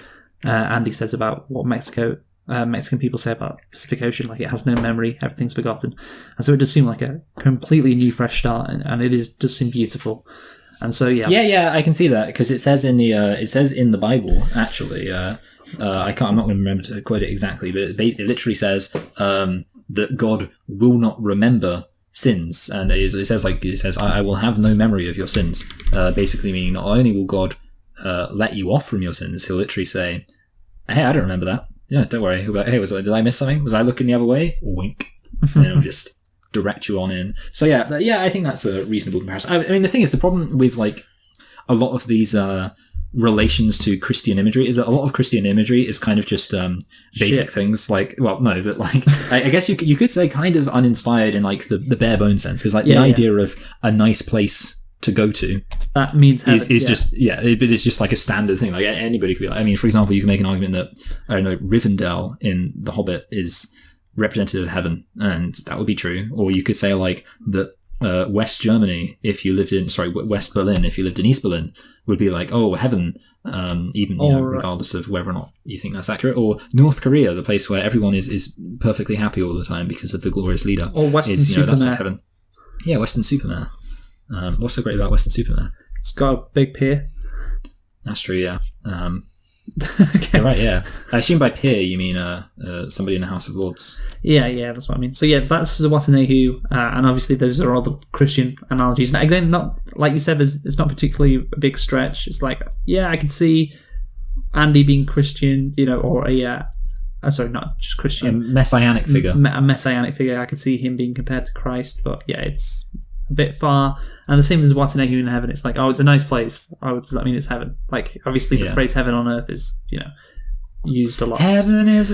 Andy says about what Mexican people say about the Pacific Ocean, like it has no memory, everything's forgotten. And so it does seem like a completely new, fresh start, and it does seem beautiful. And so, yeah. Yeah, I can see that, because it says in the Bible, actually, I'm not going to remember to quote it exactly, but it literally says that God will not remember sins, and it says, I will have no memory of your sins, basically meaning not only will God let you off from your sins, he'll literally say, hey, I don't remember that. Yeah, don't worry. Hey, did I miss something? Was I looking the other way? Wink. And it'll just direct you on in. So yeah, I think that's a reasonable comparison. I mean, the thing is, the problem with like a lot of these relations to Christian imagery is that a lot of Christian imagery is kind of just basic Shit. things like, well, no, but like I guess you could say kind of uninspired in like the bare bones sense, because like the idea of a nice place to go to that means heaven, is just but it's just like a standard thing. Like anybody could be like, I mean, for example, you can make an argument that, I don't know, Rivendell in The Hobbit is representative of heaven, and that would be true. Or you could say like that West Germany, if you lived in West Berlin, if you lived in East Berlin, would be like, oh, heaven, even regardless of whether or not you think that's accurate. Or North Korea, the place where everyone is perfectly happy all the time because of the glorious leader, or Western Superman. That's like heaven. Yeah, Western Superman. What's so great about Western Superman? It's got a big pier. That's true, yeah. Okay. You're right, yeah. I assume by peer you mean somebody in the House of Lords. Yeah, that's what I mean. So yeah, that's Watanabe, and obviously those are all the Christian analogies. Now, again, not like you said, it's not particularly a big stretch. It's like, yeah, I can see Andy being Christian, or sorry, not just Christian. A messianic figure. A messianic figure. I could see him being compared to Christ, but yeah, it's a bit far. And the same as Watanabe in heaven. It's like, oh, it's a nice place. Oh, does that mean it's heaven? Like, obviously the phrase heaven on earth is, used a lot. Heaven is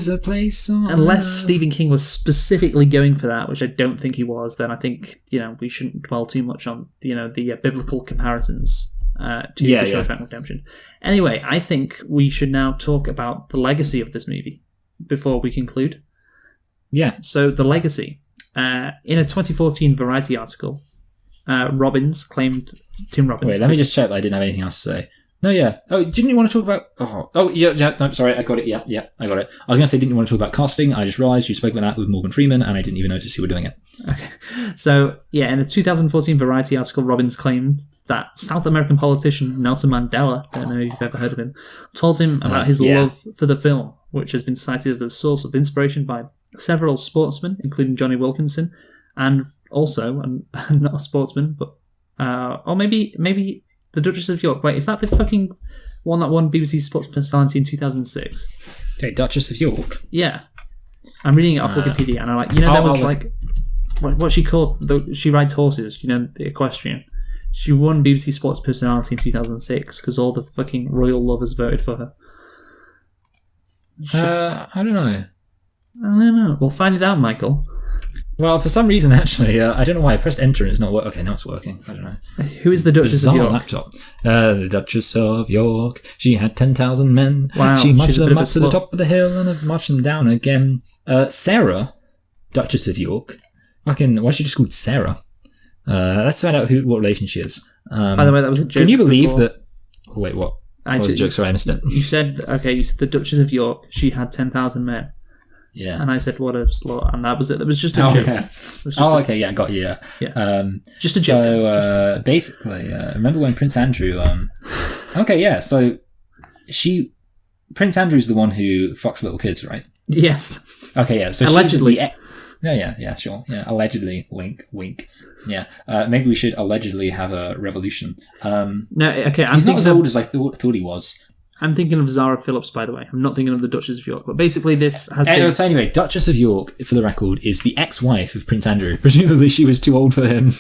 a place on unless earth. Stephen King was specifically going for that, which I don't think he was, then I think, we shouldn't dwell too much on, the biblical comparisons to The Shawshank Redemption. Anyway, I think we should now talk about the legacy of this movie before we conclude. Yeah. So, the legacy. In a 2014 Variety article, Tim Robbins... Wait, let me just check that I didn't have anything else to say. No, yeah. Oh, didn't you want to talk about... Oh, yeah, no, sorry, I got it. Yeah, I got it. I was going to say, didn't you want to talk about casting? I just realised you spoke about that with Morgan Freeman, and I didn't even notice you were doing it. Okay. So, yeah, in a 2014 Variety article, Robbins claimed that South American politician Nelson Mandela, I don't know if you've ever heard of him, told him about his love for the film, which has been cited as a source of inspiration by several sportsmen, including Johnny Wilkinson, and also, not a sportsman, but or maybe the Duchess of York. Wait, is that the fucking one that won BBC Sports Personality in 2006? Okay, Duchess of York. Yeah, I'm reading it off Wikipedia, and I'm like, there was like what she called. She rides horses. The equestrian. She won BBC Sports Personality in 2006 because all the fucking royal lovers voted for her. I don't know. I don't know. We'll find it out, Michael. Well, for some reason, actually, I don't know why I pressed enter and it's not working. Okay, now it's working. I don't know. Who is the Duchess of York? Laptop. The Duchess of York. She had 10,000 men. Wow, she marched them up to the top of the hill and marched them down again. Sarah, Duchess of York. Fucking, why is she just called Sarah? Let's find out what relation she is. By the way, that was a joke. Can you believe before. that? Oh, wait, what? Actually, what was the joke? Sorry, I missed it. You said the Duchess of York. She had 10,000 men. Yeah. And I said, what a slut. And that was it. That was just a joke. Yeah. Okay, yeah, got you, yeah. Just a joke. So, basically, remember when Prince Andrew... okay, yeah, so Prince Andrew's the one who fucks little kids, right? Yes. Okay, yeah, so allegedly. Yeah, sure. Yeah, allegedly. Wink, wink. Yeah, maybe we should allegedly have a revolution. No, okay, he's not as old as I thought he was. I'm thinking of Zara Phillips, by the way. I'm not thinking of the Duchess of York. But basically, this has been... So anyway, Duchess of York, for the record, is the ex-wife of Prince Andrew. Presumably she was too old for him.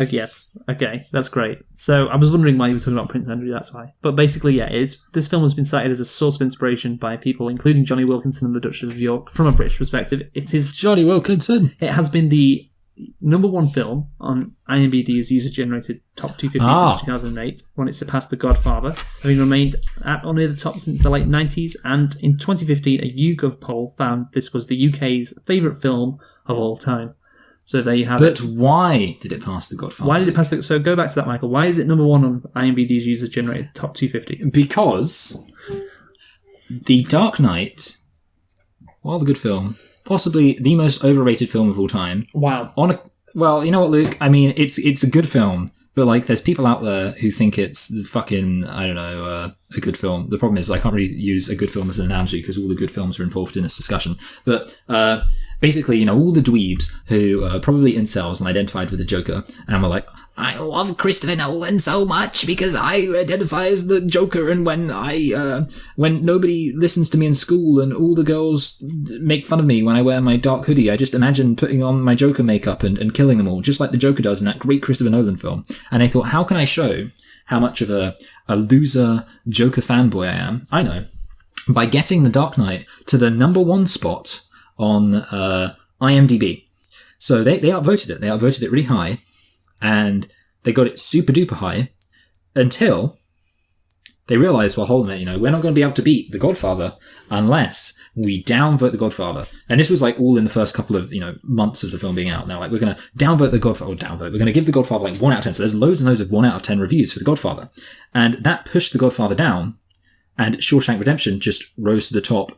Yes. Okay, that's great. So I was wondering why you were talking about Prince Andrew, that's why. But basically, yeah, this film has been cited as a source of inspiration by people, including Johnny Wilkinson and the Duchess of York. From a British perspective, it is... Johnny Wilkinson! It has been the number one film on IMDb's user-generated top 250 since 2008, when it surpassed The Godfather, having remained at or near the top since the late 90s, and in 2015 a YouGov poll found this was the UK's favourite film of all time. So there you have it. But why did it pass The Godfather? Why did it pass So go back to that, Michael. Why is it number one on IMDb's user-generated top 250? Because The Dark Knight, while a good film, possibly the most overrated film of all time. Wow. Well, you know what, Luke? I mean, it's a good film, but like, there's people out there who think it's fucking, I don't know, a good film. The problem is I can't really use a good film as an analogy because all the good films are involved in this discussion. But basically, all the dweebs who are probably incels and identified with the Joker, and were like, I love Christopher Nolan so much because I identify as the Joker, and when nobody listens to me in school and all the girls make fun of me when I wear my dark hoodie, I just imagine putting on my Joker makeup and killing them all, just like the Joker does in that great Christopher Nolan film. And I thought, how can I show how much of a loser Joker fanboy I am. I know. By getting The Dark Knight to the number 1 spot on IMDb. So they upvoted it. They upvoted it really high, and they got it super duper high until they realized, well, hold on a minute, we're not going to be able to beat The Godfather unless we downvote The Godfather. And this was like all in the first couple of, months of the film being out. Now, like, we're going to downvote The Godfather, We're going to give The Godfather like 1 out of 10. So there's loads and loads of 1 out of 10 reviews for The Godfather. And that pushed The Godfather down, and Shawshank Redemption just rose to the top.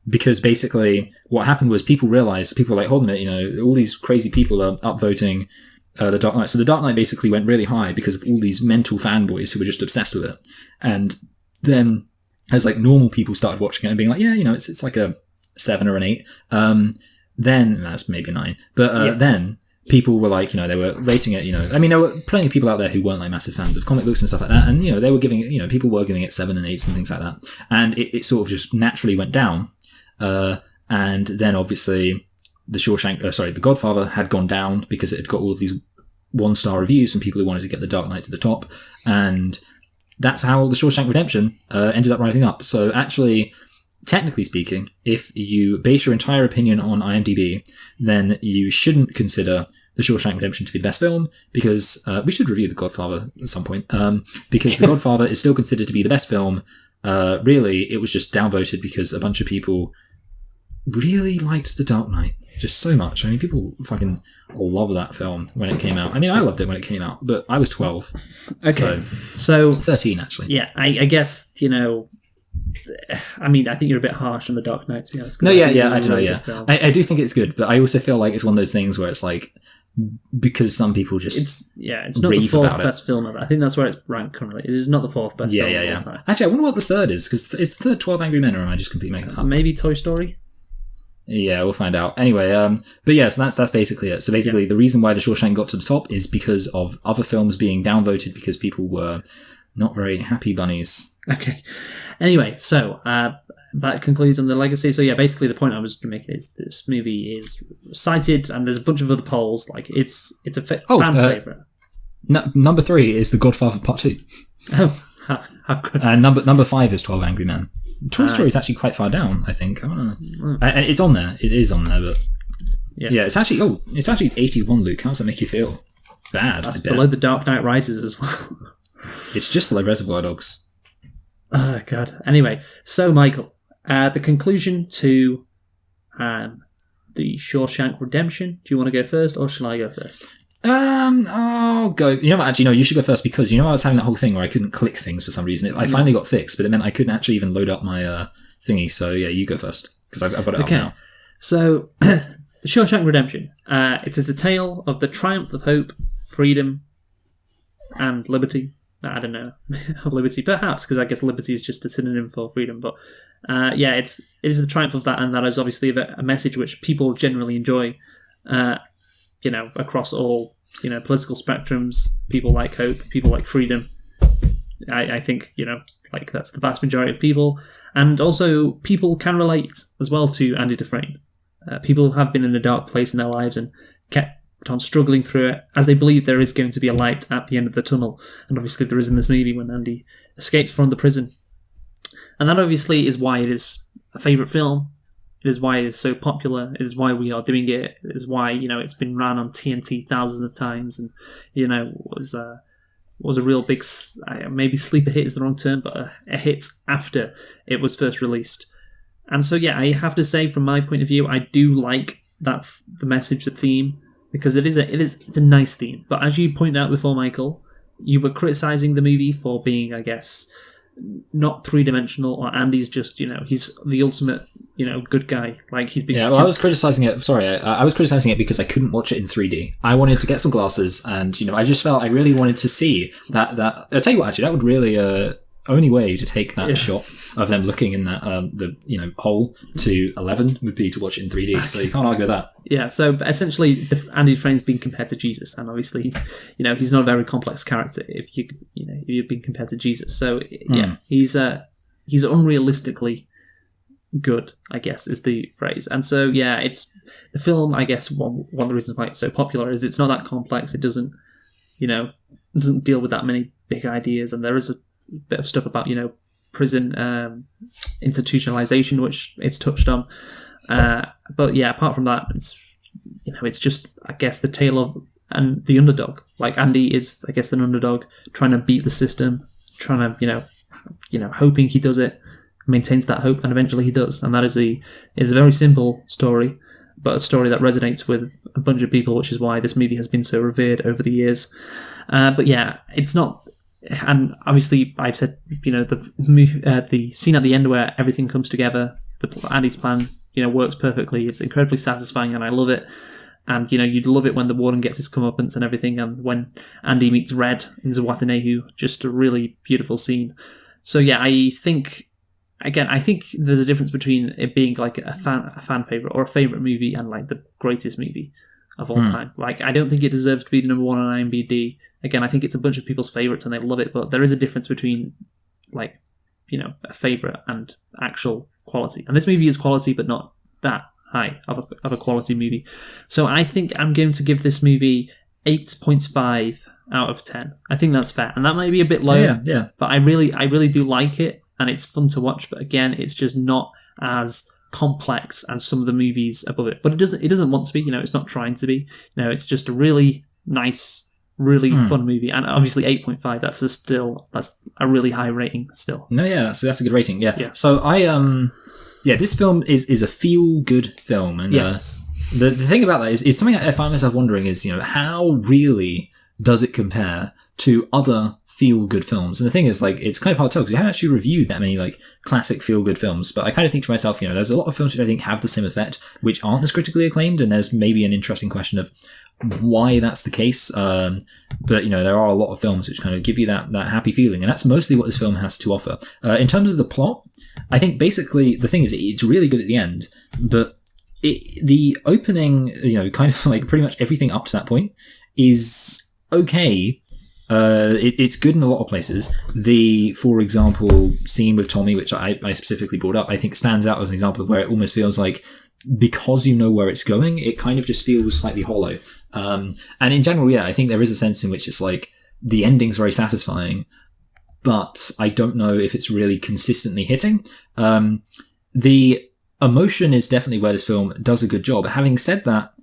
Because basically what happened was people were like, hold on a minute, all these crazy people are upvoting The Dark Knight. So The Dark Knight basically went really high because of all these mental fanboys who were just obsessed with it. And then as like normal people started watching it and being like, yeah, it's like a 7 or an 8. Then that's maybe a 9. But then people were like, they were rating it, I mean, there were plenty of people out there who weren't like massive fans of comic books and stuff like that. And, they were giving it, people were giving it 7 and 8s and things like that. And it sort of just naturally went down. And then obviously The Godfather had gone down because it had got all of these 1-star reviews from people who wanted to get The Dark Knight to the top. And that's how The Shawshank Redemption ended up rising up. So actually, technically speaking, if you base your entire opinion on IMDb, then you shouldn't consider The Shawshank Redemption to be the best film, because we should review The Godfather at some point, because The Godfather is still considered to be the best film. Really, it was just downvoted because a bunch of people really liked The Dark Knight just so much. I mean, people fucking love that film when it came out. I mean, I loved it when it came out, but I was 12. Okay. So 13, actually. Yeah, I guess, I mean, I think you're a bit harsh on The Dark Knight, to be honest. No, I don't know, yeah. I do think it's good, but I also feel like it's one of those things where it's like, because some people just it's not the 4th best film ever. I think that's where it's ranked currently. It is not the 4th best film of all time. Actually, I wonder what the 3rd is, because is the 3rd 12 Angry Men, or am I just completely making that up? Maybe Toy Story? Yeah, we'll find out. Anyway, but yeah, so that's basically it. So basically, the reason why The Shawshank got to the top is because of other films being downvoted because people were not very happy bunnies. Okay. Anyway, so that concludes on the legacy. So yeah, basically the point I was going to make is this movie is cited, and there's a bunch of other polls. Like it's a fan favorite. Number 3 is The Godfather Part 2. Oh, how good. And number 5 is 12 Angry Men. Toy Story is actually quite far down, I think. I don't know. And it's on there. It is on there, but yeah, it's actually 81. Luke, how does that make you feel? Bad. That's below The Dark Knight Rises as well. It's just below Reservoir Dogs. Oh God. Anyway, so Michael, the conclusion to the Shawshank Redemption. Do you want to go first, or shall I go first? I'll go. You know what? Actually, no. You should go first, because I was having that whole thing where I couldn't click things for some reason. I finally got fixed, but it meant I couldn't actually even load up my thingy. So yeah, you go first, because I've got it up now. So, The Shawshank Redemption. It is a tale of the triumph of hope, freedom, and liberty. I don't know, of liberty, perhaps, because I guess liberty is just a synonym for freedom. But it is the triumph of that, and that is obviously a message which people generally enjoy. Across all, political spectrums, people like hope, people like freedom. I think, that's the vast majority of people. And also, people can relate as well to Andy Dufresne. People have been in a dark place in their lives and kept on struggling through it, as they believe there is going to be a light at the end of the tunnel. And obviously there is in this movie when Andy escapes from the prison. And that obviously is why it is a favourite film. It is why it is so popular. It is why we are doing it. It is why, it's been ran on TNT thousands of times, and, was a real big, maybe sleeper hit is the wrong term, but a hit after it was first released. And so, yeah, I have to say, from my point of view, I do like the message, the theme, because it's a nice theme. But as you pointed out before, Michael, you were criticising the movie for being, I guess, not three-dimensional, or Andy's just, he's the ultimate, good guy. Like, he's been... Yeah, well, I was criticising it... Sorry, I was criticising it because I couldn't watch it in 3D. I wanted to get some glasses, and, I just felt I really wanted to see that... I'll tell you what, actually, that would really... only way to take that shot of them looking in that hole to 11 would be to watch it in 3D. So you can't argue with that. Yeah. So essentially, Andy Dufresne's being compared to Jesus, and obviously, he's not a very complex character if you've been compared to Jesus. So yeah, he's unrealistically good, I guess, is the phrase. And so yeah, it's the film. I guess one of the reasons why it's so popular is it's not that complex. It doesn't, doesn't deal with that many big ideas, and there is a bit of stuff about prison institutionalization, which it's touched on. But yeah, apart from that, it's just, I guess, the tale of and the underdog. Like Andy is, I guess, an underdog trying to beat the system, trying to hoping he does it, maintains that hope, and eventually he does. And that is a very simple story, but a story that resonates with a bunch of people, which is why this movie has been so revered over the years. But yeah, it's not. And obviously, I've said, the scene at the end where everything comes together, Andy's plan, works perfectly. It's incredibly satisfying, and I love it. And, you'd love it when the warden gets his comeuppance and everything, and when Andy meets Red in Zawatenehu, just a really beautiful scene. So yeah, I think there's a difference between it being like a fan favourite or a favourite movie and like the greatest movie of all time. Like, I don't think it deserves to be the number one on IMDb. Again, I think it's a bunch of people's favourites and they love it, but there is a difference between, like, a favourite and actual quality. And this movie is quality, but not that high of a quality movie. So I think I'm going to give this movie 8.5 out of 10. I think that's fair. And that might be a bit low, yeah. But I really do like it, and it's fun to watch. But again, it's just not as complex as some of the movies above it. But it doesn't want to be, it's not trying to be. It's just a really nice, really fun movie. And obviously 8.5, that's a really high rating still. No, yeah, so that's a good rating, yeah. So this film is a feel-good film. And yes. The thing about that is something I find myself wondering is, how really does it compare to other feel-good films? And the thing is, like, it's kind of hard to tell because we haven't actually reviewed that many, like, classic feel-good films. But I kind of think to myself, there's a lot of films which I think have the same effect, which aren't as critically acclaimed, and there's maybe an interesting question of why that's the case. But, there are a lot of films which kind of give you that happy feeling, and that's mostly what this film has to offer. In terms of the plot, I think basically the thing is it's really good at the end, but the opening, kind of like pretty much everything up to that point is okay. It's good in a lot of places. For example, scene with Tommy, which I specifically brought up, I think stands out as an example of where it almost feels like, because you know where it's going, it kind of just feels slightly hollow. And in general, yeah, I think there is a sense in which it's like the ending's very satisfying, but I don't know if it's really consistently hitting. The emotion is definitely where this film does a good job. Having said that,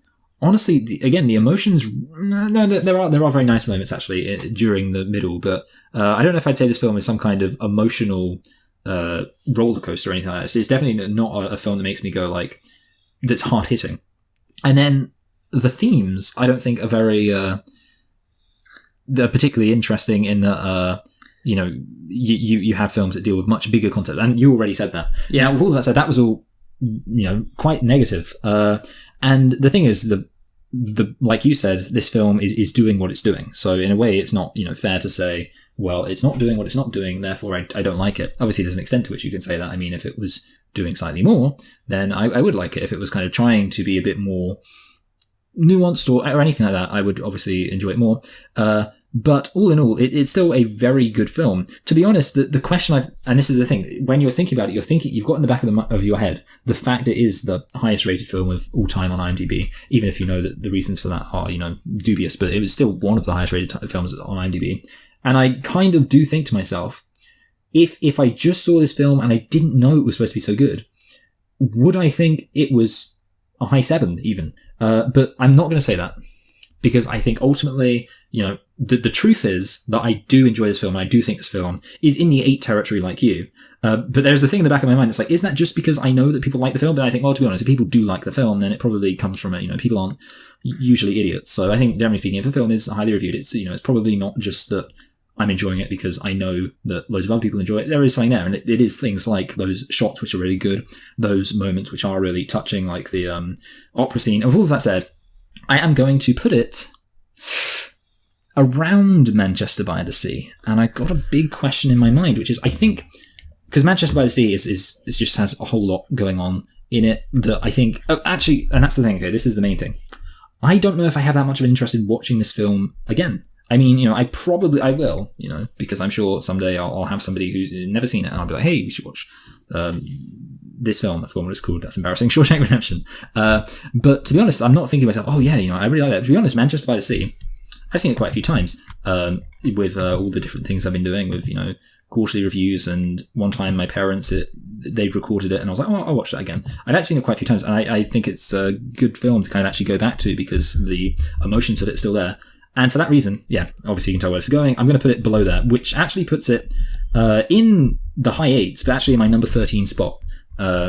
honestly, the emotions, no, there are very nice moments actually during the middle, but I don't know if I'd say this film is some kind of emotional roller coaster or anything like that. It's definitely not a film that makes me go like, that's hard hitting. And then the themes, I don't think are very, they're particularly interesting in that, you have films that deal with much bigger content, and you already said that. Yeah. Now, with all that said, that was all, quite negative. And the thing is, the like you said, this film is doing what it's doing. So in a way, it's not, fair to say, well, it's not doing what it's not doing, therefore I don't like it. Obviously, there's an extent to which you can say that. I mean, if it was doing slightly more, then I would like it. If it was kind of trying to be a bit more nuanced or anything like that, I would obviously enjoy it more. But all in all, it's still a very good film. To be honest, the question and this is the thing, when you're thinking about it, you've got in the back of your head the fact it is the highest rated film of all time on IMDb, even if you know that the reasons for that are, dubious, but it was still one of the highest rated films on IMDb. And I kind of do think to myself, if I just saw this film and I didn't know it was supposed to be so good, would I think it was a high 7 even? But I'm not going to say that, because I think ultimately, the truth is that I do enjoy this film, and I do think this film is in the 8 territory like you. But there's a thing in the back of my mind, it's like, isn't that just because I know that people like the film? But I think, well, to be honest, if people do like the film, then it probably comes from it. People aren't usually idiots. So I think, generally speaking, if a film is highly reviewed, it's, it's probably not just that I'm enjoying it because I know that loads of other people enjoy it. There is something there, and it is things like those shots which are really good, those moments which are really touching, like the opera scene. And with all of that said, I am going to put it around Manchester by the Sea, and I got a big question in my mind, which is, I think, because Manchester by the Sea is just has a whole lot going on in it that I think, actually, and that's the thing, okay, this is the main thing. I don't know if I have that much of an interest in watching this film again. I mean, I will, because I'm sure someday I'll have somebody who's never seen it, and I'll be like, hey, we should watch this film. I forgot what it's called. That's embarrassing. Shawshank Redemption. But to be honest, I'm not thinking to myself, oh yeah, I really like that. To be honest, Manchester by the Sea, I've seen it quite a few times with all the different things I've been doing with, quarterly reviews. And one time my parents, they recorded it and I was like, oh, I'll watch that again. I've actually seen it quite a few times, and I think it's a good film to kind of actually go back to because the emotions of it's still there. And for that reason, yeah, obviously you can tell where it's going. I'm going to put it below that, which actually puts it in the high 8s, but actually in my number 13 spot.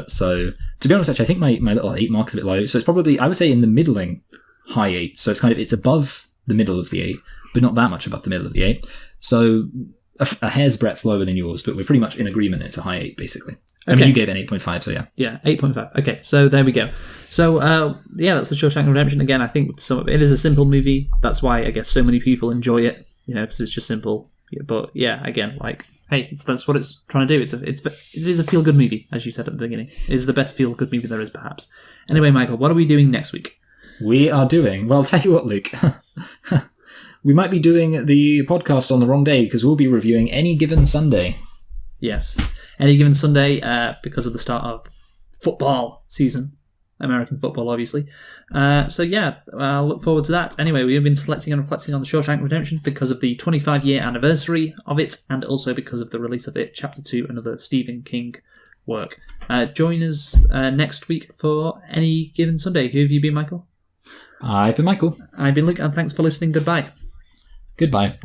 So to be honest, actually, I think my little 8 mark is a bit low. So it's probably, I would say, in the middling high 8. So it's above the middle of the 8, but not that much above the middle of the 8. So a hair's breadth lower than yours, but we're pretty much in agreement. It's a high 8, basically. Okay. I mean, you gave it an 8.5, so yeah. Yeah, 8.5. Okay, so there we go. So, that's the Shawshank Redemption. Again, I think it is a simple movie. That's why I guess so many people enjoy it, because it's just simple. Yeah, but yeah, again, hey, that's what it's trying to do. It is a feel-good movie, as you said at the beginning. It is the best feel-good movie there is, perhaps. Anyway, Michael, what are we doing next week? We are doing... Well, I'll tell you what, Luke. We might be doing the podcast on the wrong day because we'll be reviewing Any Given Sunday. Yes. Any Given Sunday because of the start of football season. American football, obviously. I'll look forward to that. Anyway, we have been selecting and reflecting on the Shawshank Redemption because of the 25-year anniversary of it and also because of the release of it, Chapter 2, another Stephen King work. Join us next week for Any Given Sunday. Who have you been, Michael? I've been Michael. I've been Luke, and thanks for listening. Goodbye. Goodbye.